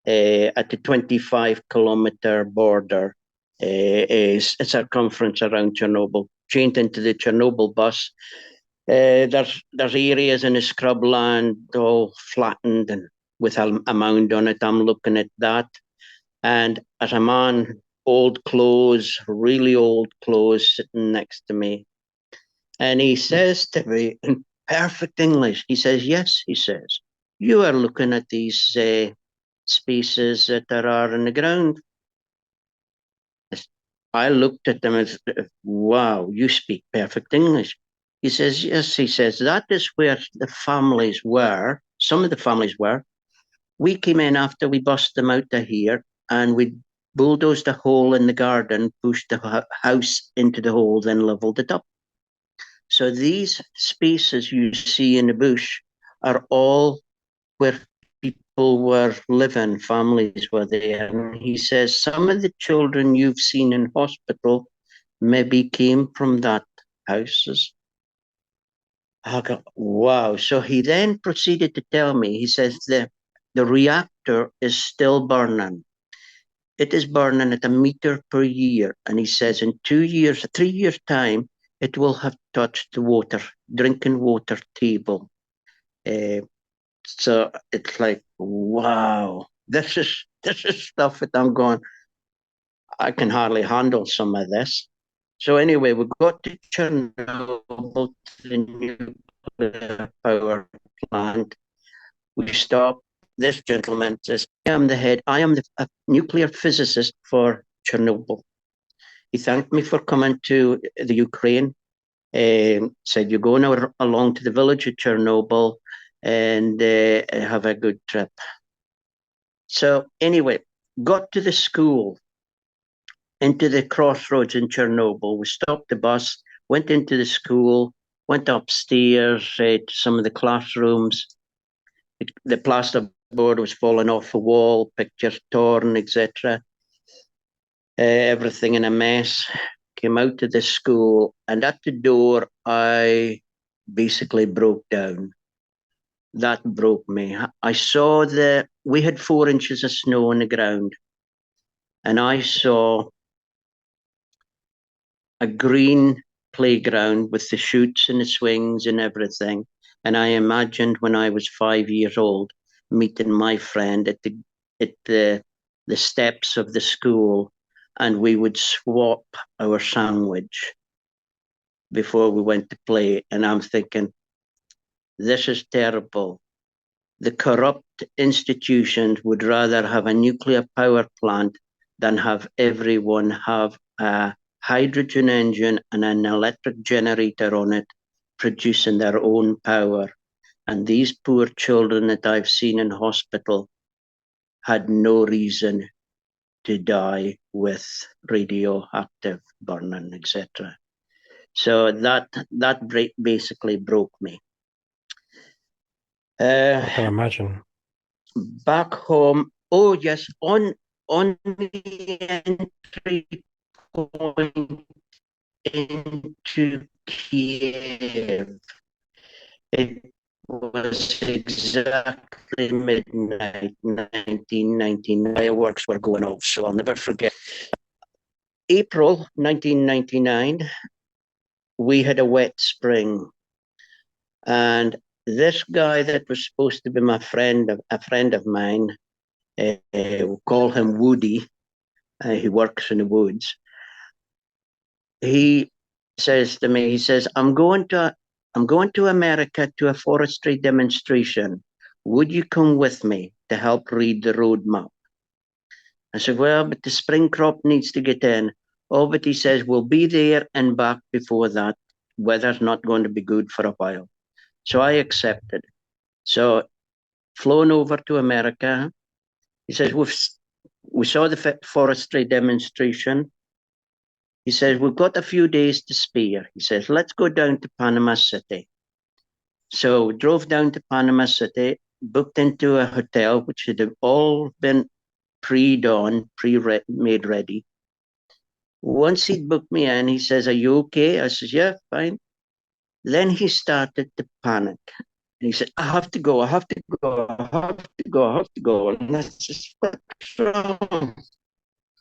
S3: at the 25-kilometer border. It's a conference around Chernobyl. Changed into the Chernobyl bus. There's areas in the scrubland all flattened and with a mound on it. I'm looking at that. And as a man, old clothes, really old clothes, sitting next to me. And he says to me in perfect English, he says, yes, he says, you are looking at these species that there are in the ground. I looked at them as, wow, you speak perfect English. He says, yes, he says, that is where the families were. Some of the families were. We came in after we bust them out of here and we bulldozed a hole in the garden, pushed the house into the hole, then leveled it up. So these spaces you see in the bush are all where people were living, families were there. And he says some of the children you've seen in hospital maybe came from that houses. I go, wow. So he then proceeded to tell me, he says the reactor is still burning. It is burning at a meter per year. And he says in 2 years, 3 years' time, it will have touched the drinking water table. So it's like, wow, this is stuff that I'm going, I can hardly handle some of this. So anyway, we got to Chernobyl, to the nuclear power plant. We stopped. This gentleman says, I am the nuclear physicist for Chernobyl. He thanked me for coming to the Ukraine, said, you're going along to the village of Chernobyl and have a good trip. So anyway, got to the school, into the crossroads in Chernobyl. We stopped the bus, went into the school, went upstairs to some of the classrooms. The plaster board was falling off the wall, pictures torn, etc. Everything in a mess. Came out of the school, and at the door, I basically broke down. That broke me. I saw we had 4 inches of snow on the ground, and I saw a green playground with the chutes and the swings and everything. And I imagined when I was 5 years old, meeting my friend at the steps of the school, and we would swap our sandwich before we went to play. And I'm thinking, this is terrible. The corrupt institutions would rather have a nuclear power plant than have everyone have a hydrogen engine and an electric generator on it, producing their own power. And these poor children that I've seen in hospital had no reason to die with radioactive burning, etc. So that basically broke me.
S2: I can imagine.
S3: Back home, oh yes, on the entry point into Kiev, it was exactly midnight, 1999. Fireworks were going off, so I'll never forget. April 1999, we had a wet spring, and this guy that was supposed to be a friend of mine, we'll call him Woody. He works in the woods. He says to me, he says, I'm going to America to a forestry demonstration. Would you come with me to help read the road map? I said, well, but the spring crop needs to get in. Oh, but he says, we'll be there and back before that. Weather's not going to be good for a while. So I accepted. So flown over to America. He says, we saw the forestry demonstration. He says, we've got a few days to spare. He says, let's go down to Panama City. So we drove down to Panama City, booked into a hotel, which had all been pre-dawn, made ready. Once he'd booked me in, he says, are you okay? I says, yeah, fine. Then he started to panic. And he said, I have to go, I have to go, I have to go, I have to go. And I said, what's wrong?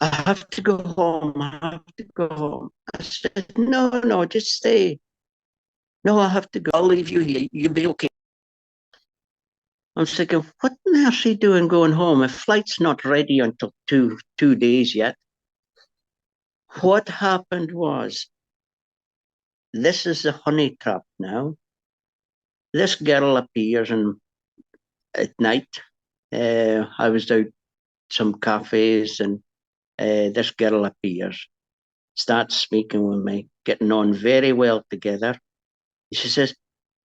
S3: I have to go home, I have to go home. I said, no, just stay. No, I have to go. I'll leave you here. You'll be okay. I'm thinking, what on earth is he doing going home? If flight's not ready until two days yet. What happened was, this is the honey trap now. This girl appears at night. I was out some cafes, and this girl appears, starts speaking with me, getting on very well together. She says,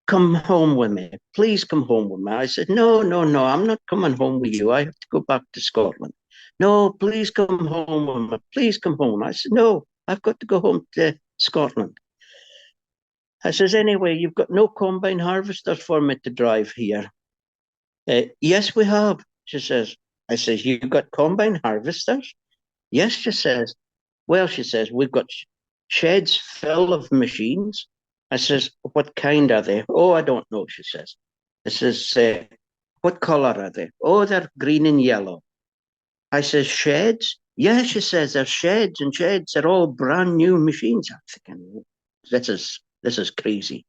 S3: come home with me. Please come home with me. I said, no, I'm not coming home with you. I have to go back to Scotland. No, please come home with me. Please come home. I said, no, I've got to go home to Scotland. I says, anyway, you've got no combine harvesters for me to drive here. Yes, we have, she says. I says, you've got combine harvesters? Yes, she says. Well, she says, we've got sheds full of machines. I says, what kind are they? Oh, I don't know, she says. I says, what color are they? Oh, they're green and yellow. I says, sheds? Yeah, she says, they're sheds and sheds. They're all brand new machines. I'm thinking, this is crazy.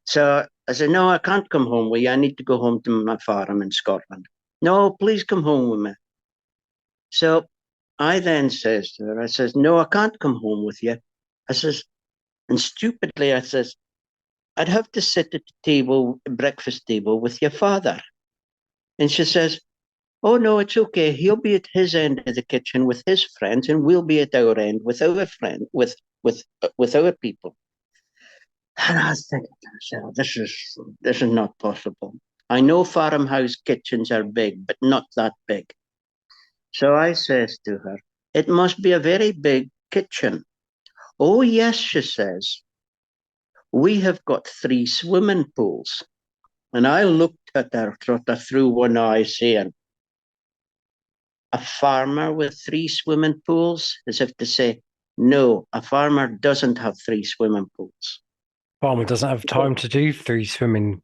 S3: So I said, no, I can't come home with you. I need to go home to my farm in Scotland. No, please come home with me. So I then says to her, I says, no, I can't come home with you. I says, and stupidly, I says, I'd have to sit at the table, breakfast table with your father. And she says, oh, no, it's okay. He'll be at his end of the kitchen with his friends, and we'll be at our end with our friend, with our people. And I was thinking to myself, this is not possible. I know farmhouse kitchens are big, but not that big. So I says to her, it must be a very big kitchen. Oh, yes, she says. We have got 3 swimming pools. And I looked at her sort of through one eye, saying, a farmer with 3 swimming pools? As if to say, no, a farmer doesn't have 3 swimming pools.
S2: Farmer doesn't have time to do 3 swimming.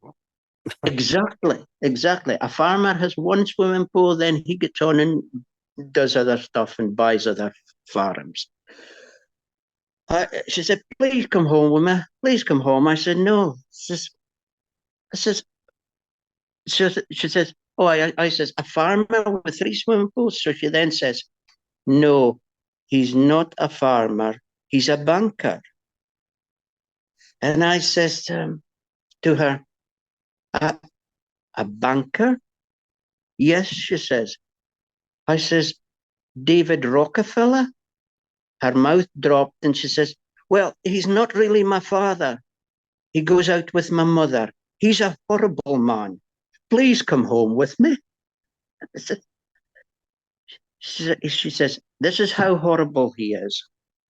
S3: Exactly. A farmer has 1 swimming pool, then he gets on and does other stuff and buys other farms. She said, please come home with me. Please come home. I said, no. I says, she says, oh, I says, a farmer with 3 swimming pools. So she then says, no, he's not a farmer. He's a banker. And I says to her, a banker? Yes, she says. I says, David Rockefeller? Her mouth dropped and she says, well, he's not really my father. He goes out with my mother. He's a horrible man. Please come home with me. She says, this is how horrible he is.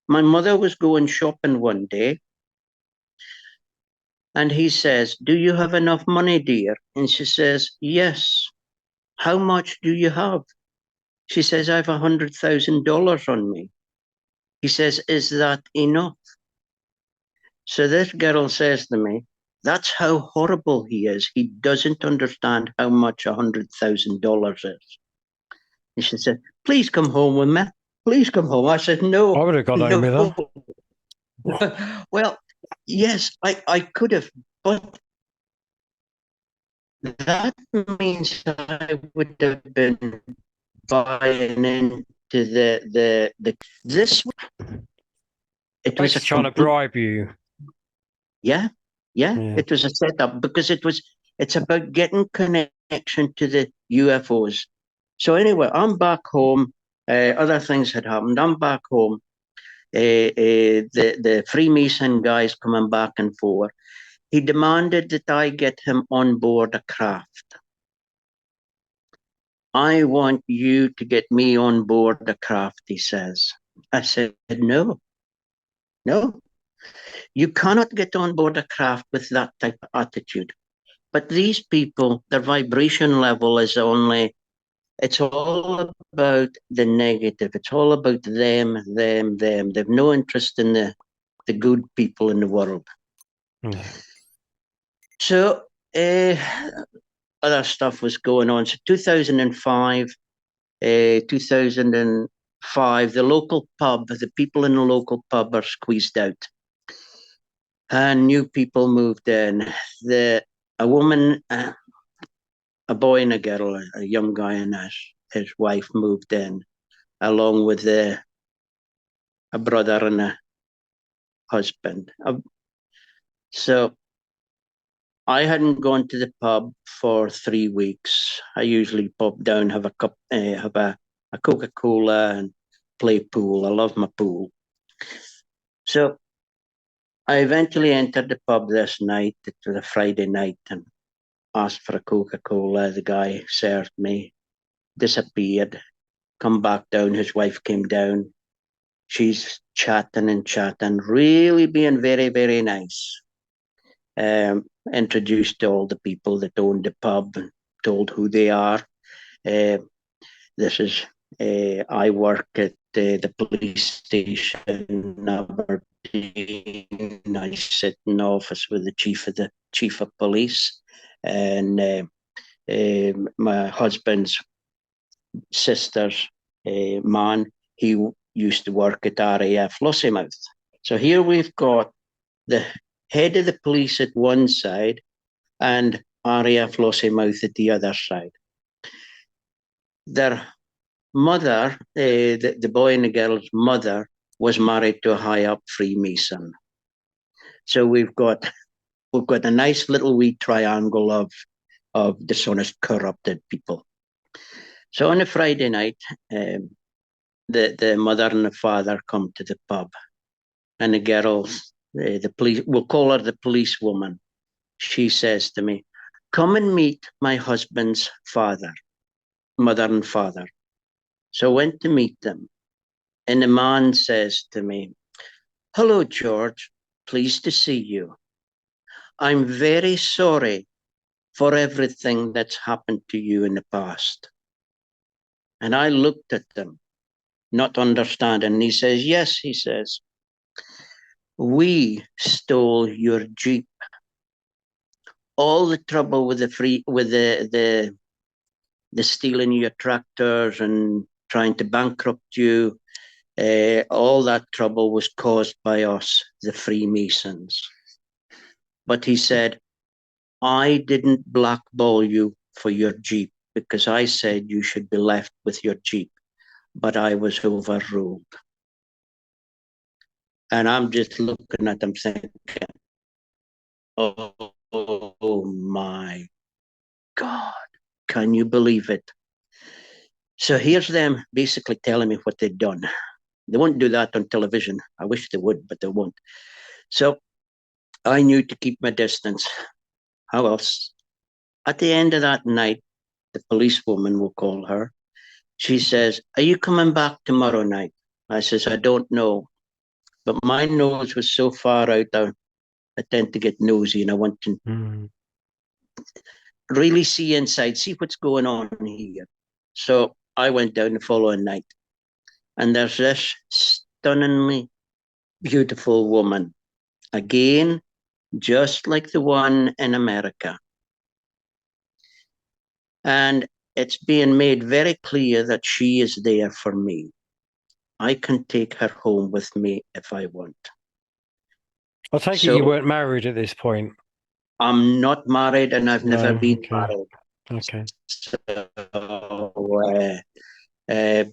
S3: My mother was going shopping one day and he says, do you have enough money, dear? And she says, yes. How much do you have? She says, I have $100,000 on me. He says, is that enough? So this girl says to me, that's how horrible he is. He doesn't understand how much $100,000 is. And she said, please come home with me. Please come home. I said, no.
S2: I would have got home with her.
S3: Well, yes, I could have, but that means I would have been buying into this. It was
S2: Basically trying to bribe you.
S3: Yeah, it was a setup because it's about getting connection to the UFOs. So anyway, I'm back home. Other things had happened. I'm back home. The Freemason guys coming back and forth. He demanded that I get him on board a craft. I want you to get me on board the craft, he says. I said, no, no. You cannot get on board a craft with that type of attitude. But these people, their vibration level is only, it's all about the negative. It's all about them. They've no interest in the good people in the world.
S2: Yeah.
S3: So other stuff was going on. So 2005, the local pub, the people in the local pub are squeezed out. And new people moved in. A woman, a boy and a girl, a young guy and his wife moved in, along with a brother and a husband. So I hadn't gone to the pub for 3 weeks. I usually pop down, have a Coca-Cola and play pool. I love my pool. So I eventually entered the pub this night. It was a Friday night and asked for a Coca-Cola. The guy served me, disappeared, come back down. His wife came down. She's chatting and chatting, really being very, very nice. Introduced to all the people that owned the pub and told who they are. This is, I work at the police station in Aberdeen. I sit in the office with the chief of police, and my husband's sister's man. He used to work at RAF Lossiemouth. So here we've got the head of the police at one side and RAF Lossiemouth at the other side. Their mother, the boy and the girl's mother, was married to a high up Freemason. So we've got a nice little wee triangle of dishonest, corrupted people. So on a Friday night, the mother and the father come to the pub, and the girl, the police, we'll call her the policewoman. She says to me, "Come and meet my husband's father, mother and father." So I went to meet them, and the man says to me, "Hello, George. Pleased to see you. I'm very sorry for everything that's happened to you in the past." And I looked at them, not understanding. And he says, "Yes," he says, "we stole your Jeep. All the trouble with the stealing your tractors and trying to bankrupt you, All that trouble was caused by us, the Freemasons. But he said, I didn't blackball you for your Jeep because I said you should be left with your Jeep, but I was overruled. And I'm just looking at them thinking, oh my God, can you believe it? So here's them basically telling me what they'd done. They won't do that on television. I wish they would, but they won't. So I knew to keep my distance. How else? At the end of that night, the policewoman, we'll call her, she says, are you coming back tomorrow night? I says, I don't know. But my nose was so far out, I tend to get nosy and I want to really see inside, see what's going on here. So I went down the following night, and there's this stunningly beautiful woman. Again, just like the one in America. And it's being made very clear that she is there for me. I can take her home with me if I want.
S2: I take it
S3: So
S2: you weren't married at this point.
S3: I'm not married and I've never
S2: No,
S3: been
S2: okay.
S3: married.
S2: Okay.
S3: So,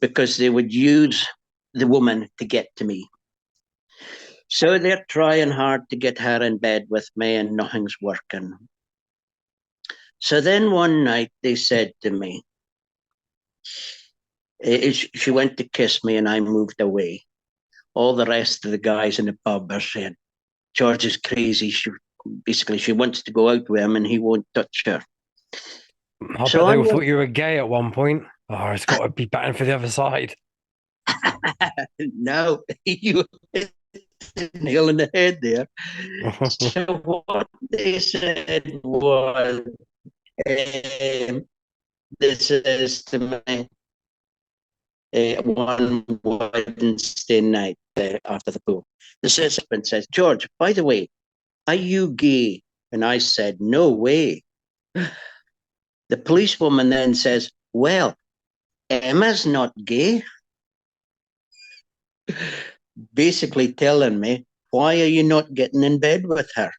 S3: because they would use the woman to get to me. So they're trying hard to get her in bed with me and nothing's working. So then one night they said to me, she went to kiss me and I moved away. All the rest of the guys in the pub are saying, George is crazy. She wants to go out with him and he won't touch her.
S2: I
S3: So
S2: bet they
S3: I
S2: all thought you were gay at one point. Oh, it's got to be batting for the other side.
S3: no, you hit the nail on the head there. So what they said was, this is to me one Wednesday night after the pool. The husband says, George, by the way, are you gay? And I said, no way. The policewoman then says, well, Emma's not gay. Basically telling me, why are you not getting in bed with her?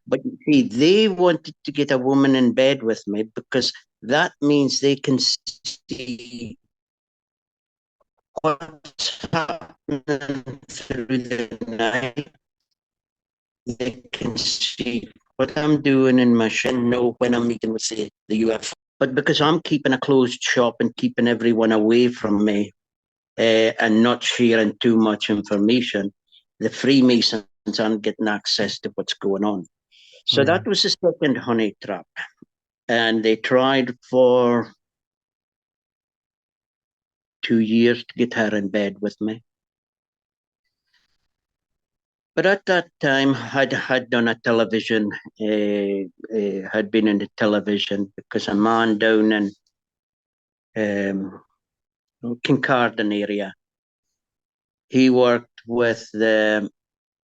S3: But you see, they wanted to get a woman in bed with me because that means they can see what's happening through the night. They can see what I'm doing in my shit, know when I'm meeting with the UFO. But because I'm keeping a closed shop and keeping everyone away from me and not sharing too much information, the Freemasons aren't getting access to what's going on. So that was the second honey trap. And they tried for 2 years to get her in bed with me. But at that time, had done a television, had been in the television because a man down in Kincardine area, he worked with the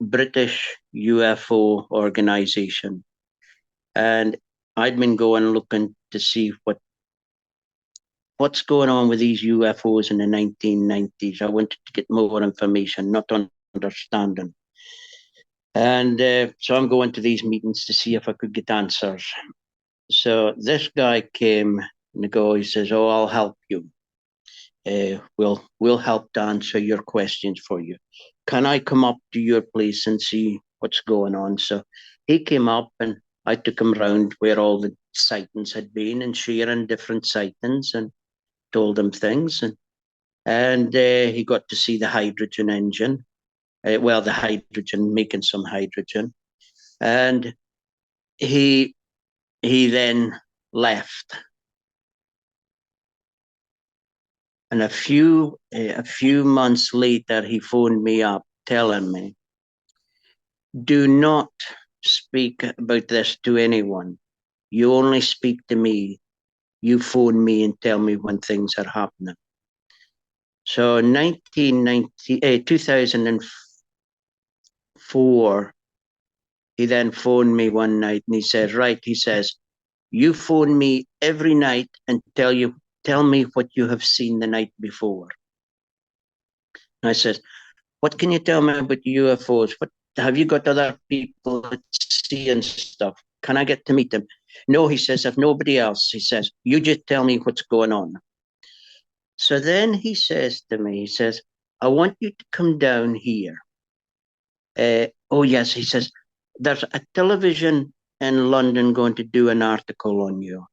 S3: British UFO organization. And I'd been going looking to see what's going on with these UFOs in the 1990s. I wanted to get more information, not understanding. And so I'm going to these meetings to see if I could get answers. So this guy came and he says, oh, I'll help you. We'll help to answer your questions for you. Can I come up to your place and see what's going on? So he came up and I took him round where all the sightings had been and sharing different sightings and told him things. And he got to see the hydrogen engine. The hydrogen, making some hydrogen. And he then left. And a few months later, he phoned me up telling me, do not speak about this to anyone. You only speak to me. You phone me and tell me when things are happening. So 2004, he then phoned me one night and he says, you phone me every night and tell me what you have seen the night before. I said, what can you tell me about UFOs? What have you got other people that see and stuff? Can I get to meet them? No, he says, if nobody else, he says, you just tell me what's going on. So then he says to me, he says, I want you to come down here. Oh, yes, he says, there's a television in London going to do an article on you.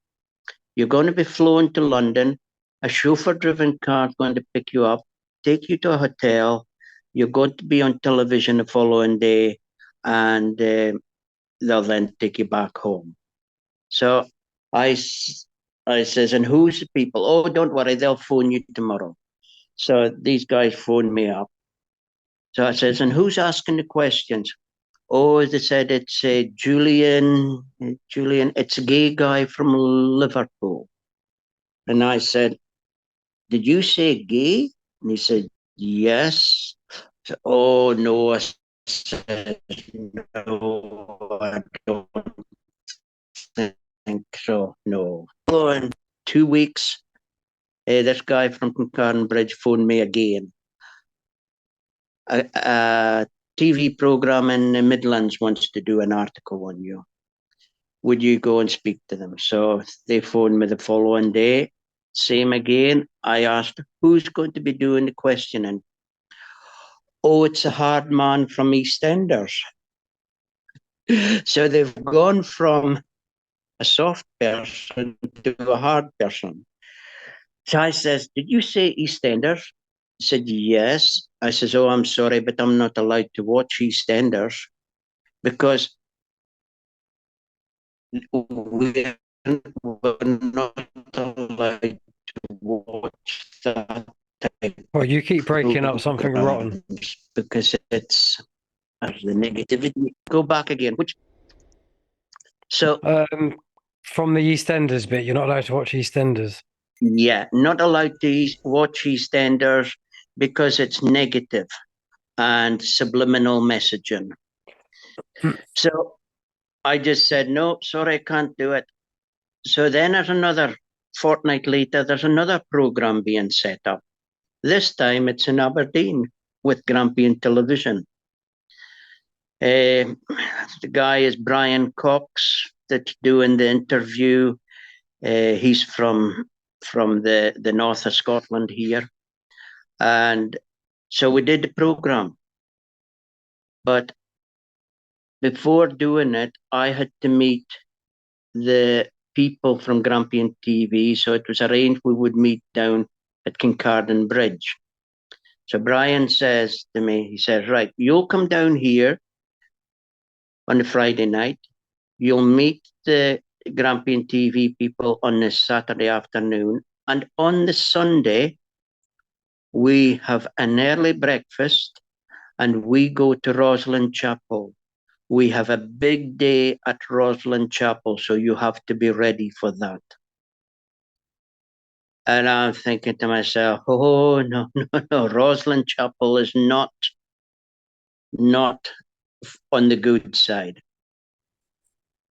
S3: You're going to be flown to London. A chauffeur-driven car is going to pick you up, take you to a hotel. You're going to be on television the following day, and they'll then take you back home. So I, I says, and who's the people? Oh, don't worry, they'll phone you tomorrow. So these guys phoned me up. So I says, and who's asking the questions? Oh, they said it's Julian. Julian, it's a gay guy from Liverpool. And I said, did you say gay? And he said, yes. So, oh, no. I said, no, I don't think so. No. Oh, in 2 weeks, this guy from Kincardine Bridge phoned me again. A TV program in the Midlands wants to do an article on you. Would you go and speak to them? So they phoned me the following day. Same again. I asked, who's going to be doing the questioning? Oh, it's a hard man from EastEnders. So they've gone from a soft person to a hard person. So I says, did you say EastEnders? He said, yes. I says, oh, I'm sorry, but I'm not allowed to watch EastEnders because we're not allowed to watch that type
S2: Well, you keep breaking up something rotten.
S3: programs because it's the negativity. Go back again. So
S2: From the EastEnders bit, you're not allowed to watch EastEnders.
S3: yeah, not allowed to watch EastEnders because it's negative and subliminal messaging. So I just said, no, sorry, I can't do it. So then there's another fortnight later, there's another program being set up. This time it's in Aberdeen with Grampian Television. The guy is Brian Cox that's doing the interview. He's from the north of Scotland here. And so we did the program. But before doing it, I had to meet the people from Grampian TV. So it was arranged we would meet down at Kincardine Bridge. So Brian says to me, he says, right, you'll come down here on the Friday night. You'll meet the Grampian TV people on the Saturday afternoon. And on the Sunday, we have an early breakfast and we go to Roslyn Chapel. We have a big day at Roslyn Chapel, so you have to be ready for that. And I'm thinking to myself, oh, no, Roslyn Chapel is not on the good side.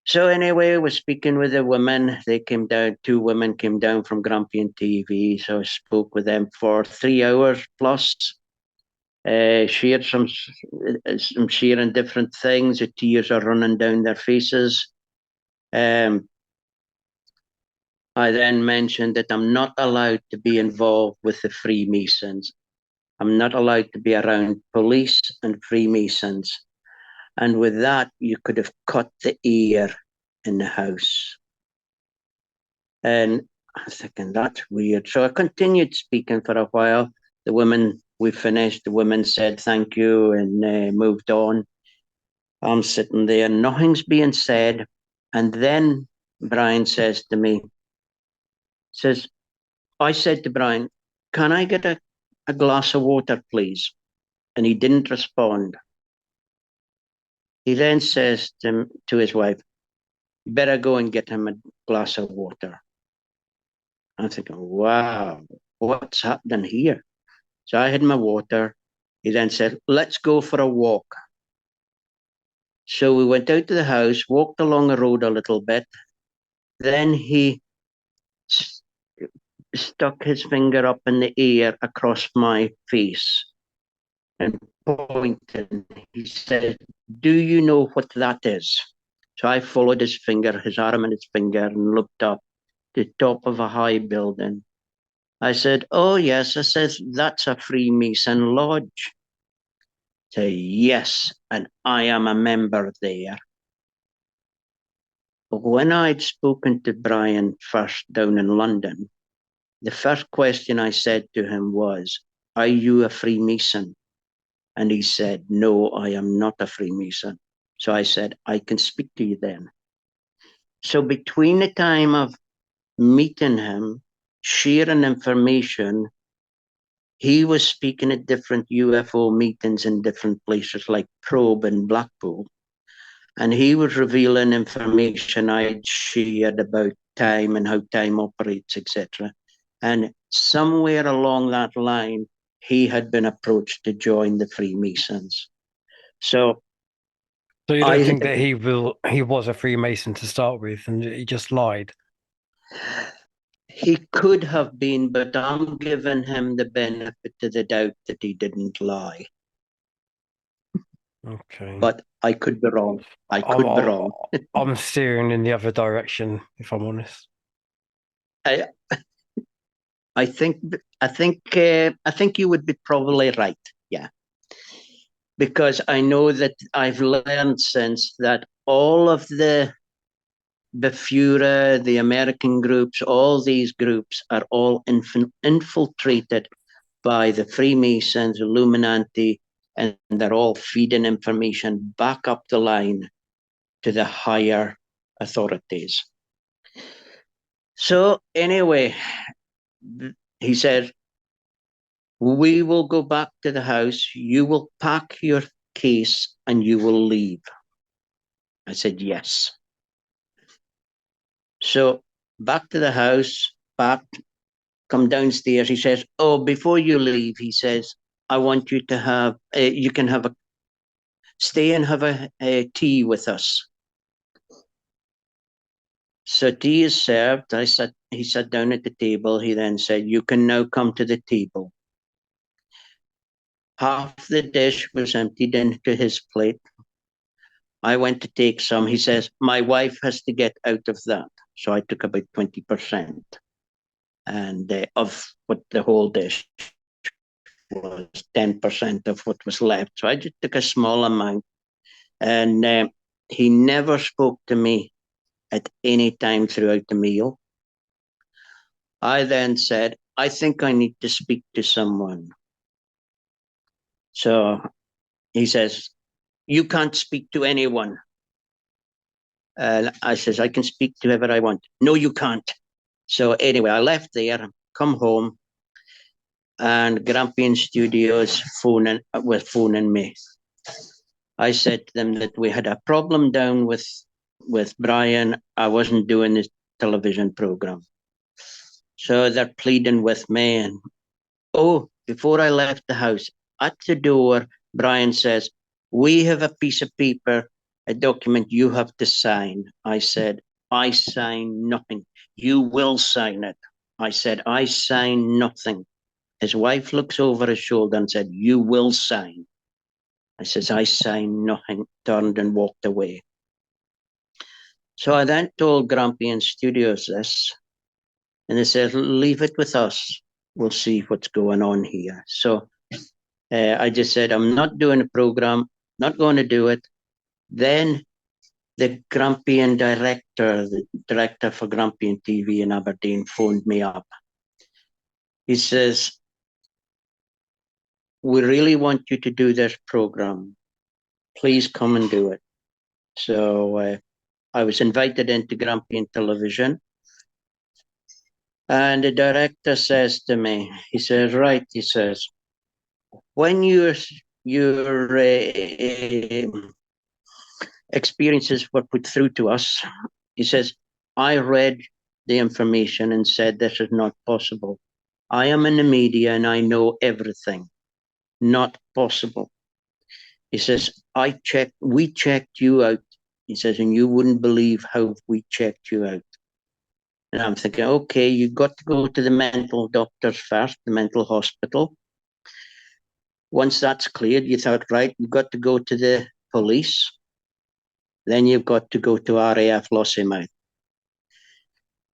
S3: So anyway, I was speaking with the women. They came down, 2 women came down from Grampian TV. So I spoke with them for 3 hours plus. Shared some sharing different things. The tears are running down their faces. I then mentioned that I'm not allowed to be involved with the Freemasons. I'm not allowed to be around police and Freemasons. And with that, you could have cut the air in the house. And I'm thinking, that's weird. So I continued speaking for a while. The women, we finished. The women said thank you and moved on. I'm sitting there, nothing's being said. And then Brian says to me, I said to Brian, can I get a glass of water, please? And he didn't respond. He then says to his wife, you better go and get him a glass of water. I'm thinking, wow, what's happening here? So I had my water. He then said, let's go for a walk. So we went out to the house, walked along the road a little bit. Then he stuck his finger up in the air across my face. and pointing. He said, "Do you know what that is?" So I followed his finger, his arm and his finger, and looked up the top of a high building. I said, "Oh, yes." I said, "That's a Freemason lodge." Say, "Yes, and I am a member there." But when I'd spoken to Brian first down in London, the first question I said to him was, "Are you a Freemason?" And he said, "No, I am not a Freemason." So I said, "I can speak to you then." So between the time of meeting him, sharing information, he was speaking at different UFO meetings in different places like Probe and Blackpool. And he was revealing information I'd shared about time and how time operates, etc. And somewhere along that line, he had been approached to join the Freemasons. So
S2: So you don't
S3: I
S2: think that he was a Freemason to start with, and he just lied?
S3: he could have been, but I'm giving him the benefit of the doubt that he didn't lie.
S2: Okay.
S3: But I could be wrong. I
S2: I'm,
S3: could be wrong.
S2: I'm steering in the other direction, if I'm honest.
S3: I I think I think you would be probably right. Yeah, because I know that I've learned since that all of the Bafura, the American groups, all these groups are all infiltrated by the Freemasons, Illuminati, and they're all feeding information back up the line to the higher authorities. So anyway, he said, "We will go back to the house. You will pack your case and you will leave." I said, "Yes." So back to the house, packed, come downstairs. He says, "Oh, before you leave," he says, "I want you to have, you can have a, stay and have a tea with us." So tea is served. He sat down at the table. He then said, "You can now come to the table." Half the dish was emptied into his plate. I went to take some. He says, "My wife has to get out of that." So I took about 20% and of what the whole dish was, 10% of what was left. So I just took a small amount. And he never spoke to me at any time throughout the meal. I then said, "I think I need to speak to someone." So he says, "You can't speak to anyone." And I says, "I can speak to whoever I want." "No, you can't." So anyway, I left there, come home, and Grampian Studios were phoning me. I said to them that we had a problem down with Brian. I wasn't doing this television program. So they're pleading with me. And oh, before I left the house, at the door, Brian says, "We have a piece of paper, a document you have to sign." I said, "I sign nothing." "You will sign it." I said, "I sign nothing." His wife looks over his shoulder and said, "You will sign." I says, "I sign nothing," turned and walked away. So I then told Grampian Studios this, and they said, "Leave it with us. We'll see what's going on here." So I just said, "I'm not doing a program, not going to do it." Then the Grampian director, the director for Grampian TV in Aberdeen, phoned me up. He says, "We really want you to do this program. Please come and do it." So I was invited into Grampian Television. And the director says to me, he says, "Right," he says, "when your experiences were put through to us," he says, "I read the information and said this is not possible. I am in the media and I know everything. Not possible." He says, we checked you out." He says, "and you wouldn't believe how we checked you out." And I'm thinking, okay, you got to go to the mental doctors first, the mental hospital. Once that's cleared, you thought, right, you've got to go to the police. Then you've got to go to RAF Lossiemouth.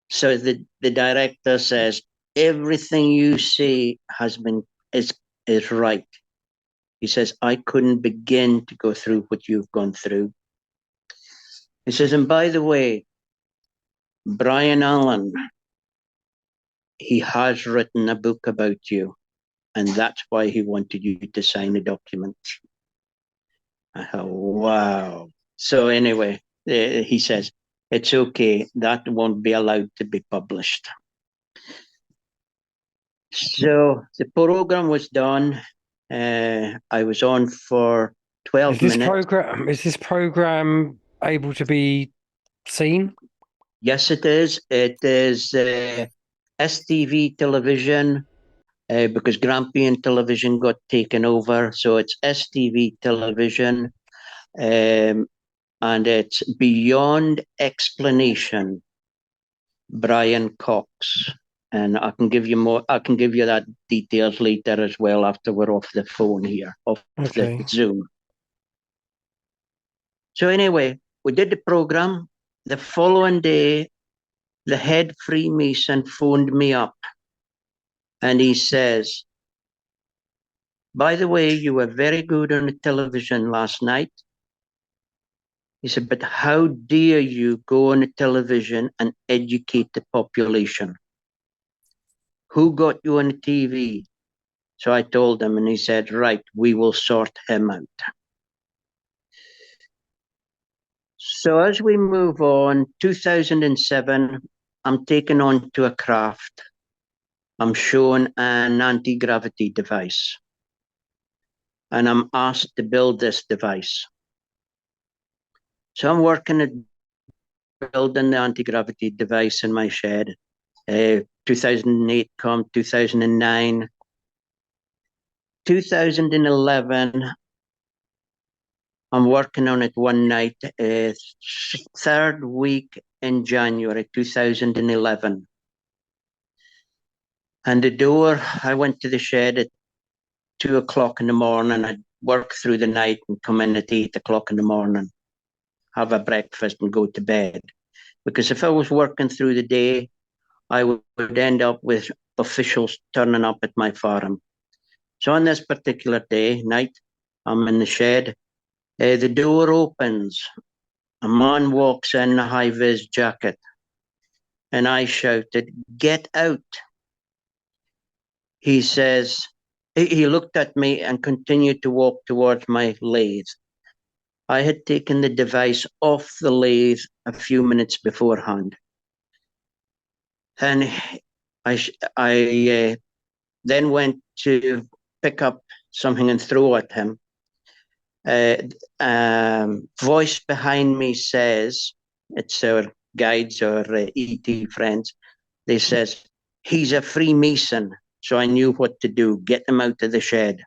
S3: So the director says, everything you say is right. He says, I couldn't begin to go through what you've gone through. He says, and by the way, Brian Allen, he has written a book about you, and that's why he wanted you to sign the document. I thought, wow. So anyway, he says, it's okay, that won't be allowed to be published. So the program was done. I was on for 12 minutes.
S2: Is this program able to be seen?
S3: Yes, it is. It is STV television because Grampian television got taken over. So it's STV television and it's Beyond Explanation, Brian Cox. And I can give you more. I can give you that details later as well after we're off the phone here, off the Zoom. So anyway, we did the program. The following day, the head Freemason phoned me up and he says, by the way, you were very good on the television last night. He said, but how dare you go on the television and educate the population? Who got you on the TV? So I told him and he said, right, we will sort him out. So as we move on, 2007, I'm taken on to a craft. I'm shown an anti-gravity device. And I'm asked to build this device. So I'm working at building the anti-gravity device in my shed. 2008 come, 2009. 2011, I'm working on it one night, third week in January 2011. And the door, I went to the shed at 2 o'clock in the morning. I'd work through the night and come in at 8 o'clock in the morning, have a breakfast and go to bed. Because if I was working through the day, I would end up with officials turning up at my farm. So on this particular night, I'm in the shed. The door opens. A man walks in a high-vis jacket. And I shouted, get out. He says, he looked at me and continued to walk towards my lathe. I had taken the device off the lathe a few minutes beforehand. And I then went to pick up something and throw at him. Voice behind me says, it's our guides or ET friends, they says, he's a Freemason. So I knew what to do, get him out of the shed.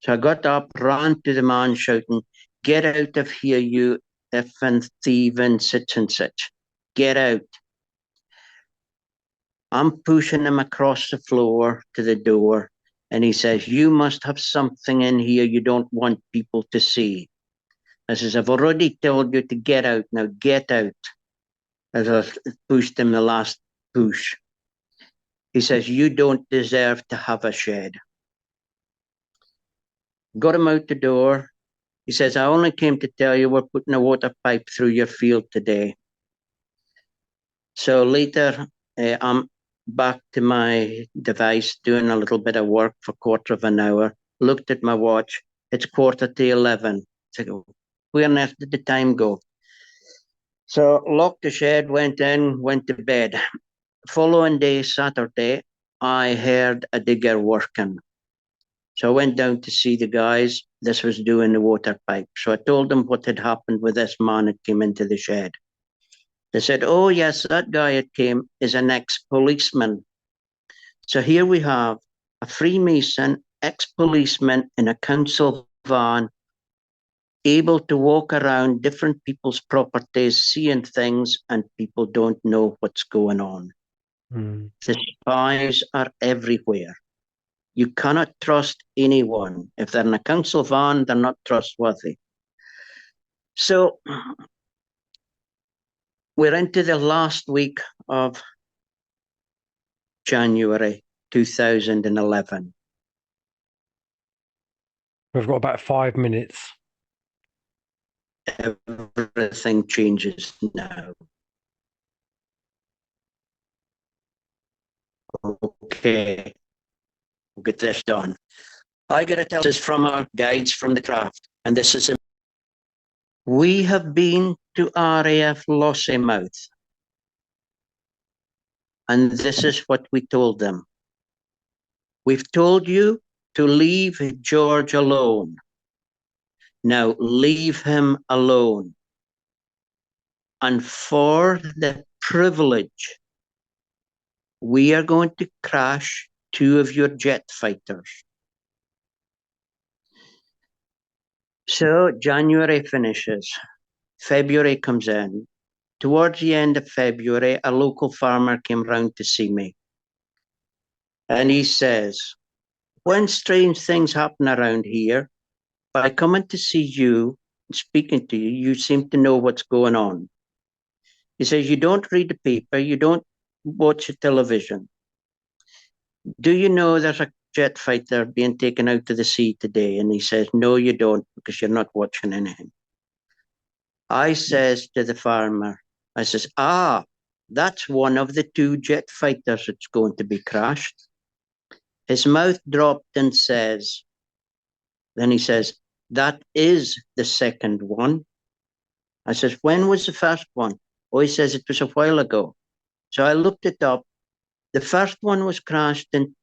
S3: So I got up, ran to the man shouting, get out of here, you effing thief and such and such. Get out. I'm pushing him across the floor to the door. And he says, you must have something in here you don't want people to see. I says, I've already told you to get out. Now get out. As I pushed him the last push. He says, you don't deserve to have a shed. Got him out the door. He says, I only came to tell you we're putting a water pipe through your field today. So later, I'm back to my device, doing a little bit of work for a quarter of an hour, looked at my watch. It's 11:15. I said, where on earth did the time go? So locked the shed, went in, went to bed. Following day, Saturday, I heard a digger working. So I went down to see the guys. This was doing the water pipe. So I told them what had happened with this man that came into the shed. They said, oh, yes, that guy that came is an ex-policeman. So here we have a Freemason, ex-policeman in a council van, able to walk around different people's properties, seeing things, and people don't know what's going on. The spies are everywhere. You cannot trust anyone. If they're in a council van, they're not trustworthy. So we're into the last week of January 2011.
S2: We've got about 5 minutes.
S3: Everything changes now. Okay, we'll get this done. I got to tell this from our guides from the craft, and this is we have been to RAF Lossiemouth, and this is what we told them. We've told you to leave George alone. Now leave him alone. And for the privilege, we are going to crash 2 of your jet fighters. So January finishes, February comes in. Towards the end of February, a local farmer came round to see me. And he says, when strange things happen around here, by coming to see you and speaking to you, you seem to know what's going on. He says, you don't read the paper, you don't watch the television. Do you know there's a jet fighter being taken out to the sea today? And he says, no, you don't, because you're not watching anything. I says to the farmer, I says, that's one of the 2 jet fighters that's going to be crashed. His mouth dropped and says, then he says, that is the second one. I says, when was the first one? Oh, he says, it was a while ago. So I looked it up. The first one was crashed in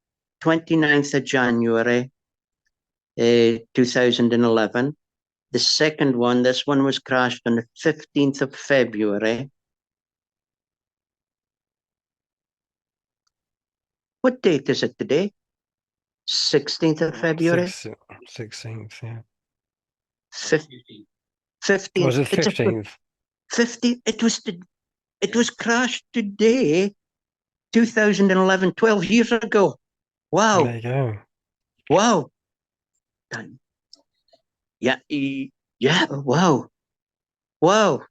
S3: 29th of January, 2011. The second one, this one was crashed on the 15th of February. What date is it today? 16th of February?
S2: 16th, yeah.
S3: 15th.
S2: Was it 15th?
S3: 15th. It was crashed today, 2011, 12 years ago. Wow.
S2: There you go.
S3: Wow. Yeah, yeah, wow. Wow.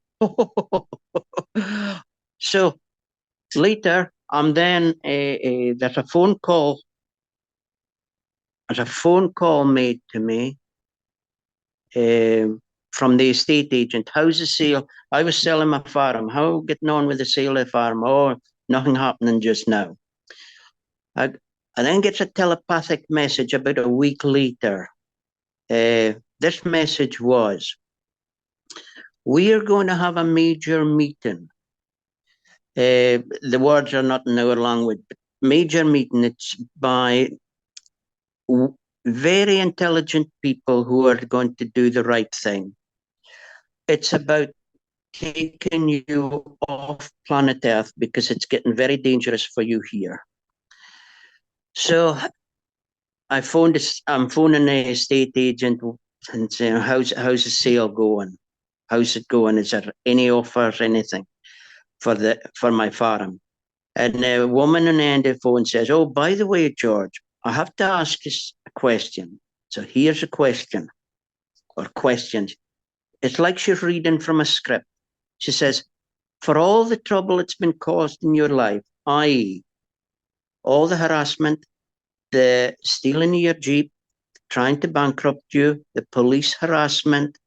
S3: So later, there's a phone call. There's a phone call made to me from the estate agent. How's the sale? I was selling my farm. How getting on with the sale of the farm? Oh, nothing happening just now. I then gets a telepathic message about a week later. This message was, we are going to have a major meeting. The words are not in our language, but major meeting. It's by very intelligent people who are going to do the right thing. It's about taking you off planet Earth because it's getting very dangerous for you here. So I'm phoning the estate agent and saying, how's the sale going? How's it going? Is there any offers, anything for my farm? And the woman on the end of the phone says, oh, by the way, George, I have to ask you a question. So here's a question, or questions. It's like she's reading from a script. She says, for all the trouble it's been caused in your life, i.e., all the harassment, the stealing of your Jeep, trying to bankrupt you, the police harassment,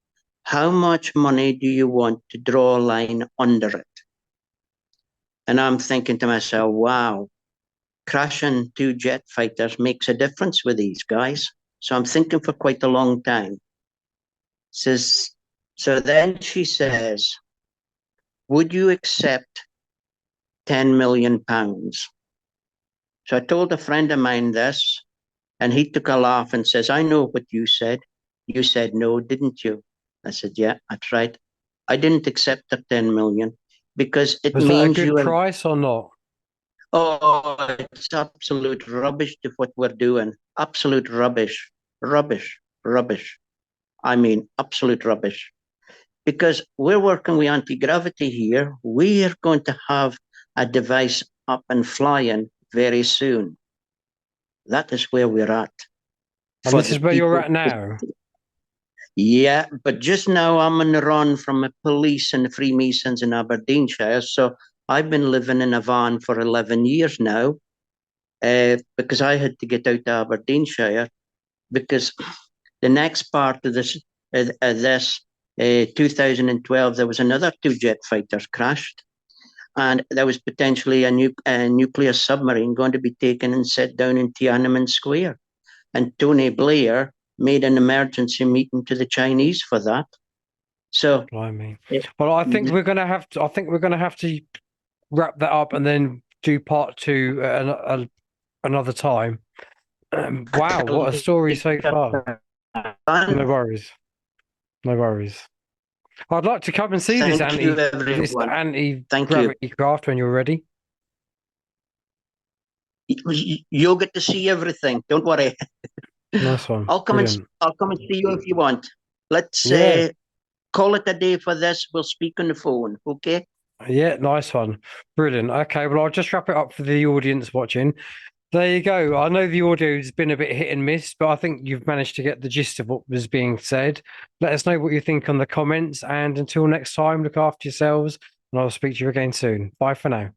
S3: how much money do you want to draw a line under it? And I'm thinking to myself, wow, crashing 2 jet fighters makes a difference with these guys. So I'm thinking for quite a long time. So then she says, would you accept £10 million? So I told a friend of mine this, and he took a laugh and says, I know what you said. You said no, didn't you? I said, yeah, that's right. I didn't accept the 10 million because it
S2: Was
S3: means
S2: that a good price or not?
S3: Oh, it's absolute rubbish to what we're doing. Absolute rubbish. Rubbish. Rubbish. I mean, absolute rubbish. Because we're working with anti-gravity here. We are going to have a device up and flying very soon. That is where we're at.
S2: And
S3: For
S2: this
S3: the
S2: is where you're
S3: people-
S2: at now.
S3: Yeah, but just now I'm on the run from the police and the Freemasons in Aberdeenshire. So I've been living in a van for 11 years now, because I had to get out to Aberdeenshire because the next part of this 2012, there was another two jet fighters crashed, and there was potentially a nuclear submarine going to be taken and set down in Tiananmen Square. And Tony Blair made an emergency meeting to the Chinese for that. So,
S2: Blimey.
S3: it-
S2: Well, I think we're gonna have to. I think we're gonna have to wrap that up and then do part two at another time. Wow, what a story so far. No worries. No worries. I'd like to come and see this
S3: thank you, everyone.
S2: anti-gravity craft when you're ready.
S3: You'll get to see everything. Don't worry.
S2: Nice one.
S3: I'll come
S2: Brilliant.
S3: and see you if you want. Let's
S2: Yeah.
S3: call it a day for this. We'll speak on the phone. Okay.
S2: Yeah, nice one. Brilliant. Okay, well, I'll just wrap it up for the audience watching. There you go. I know the audio's been a bit hit and miss, but I think you've managed to get the gist of what was being said. Let us know what you think on the comments. And until next time, look after yourselves, and I'll speak to you again soon. Bye for now.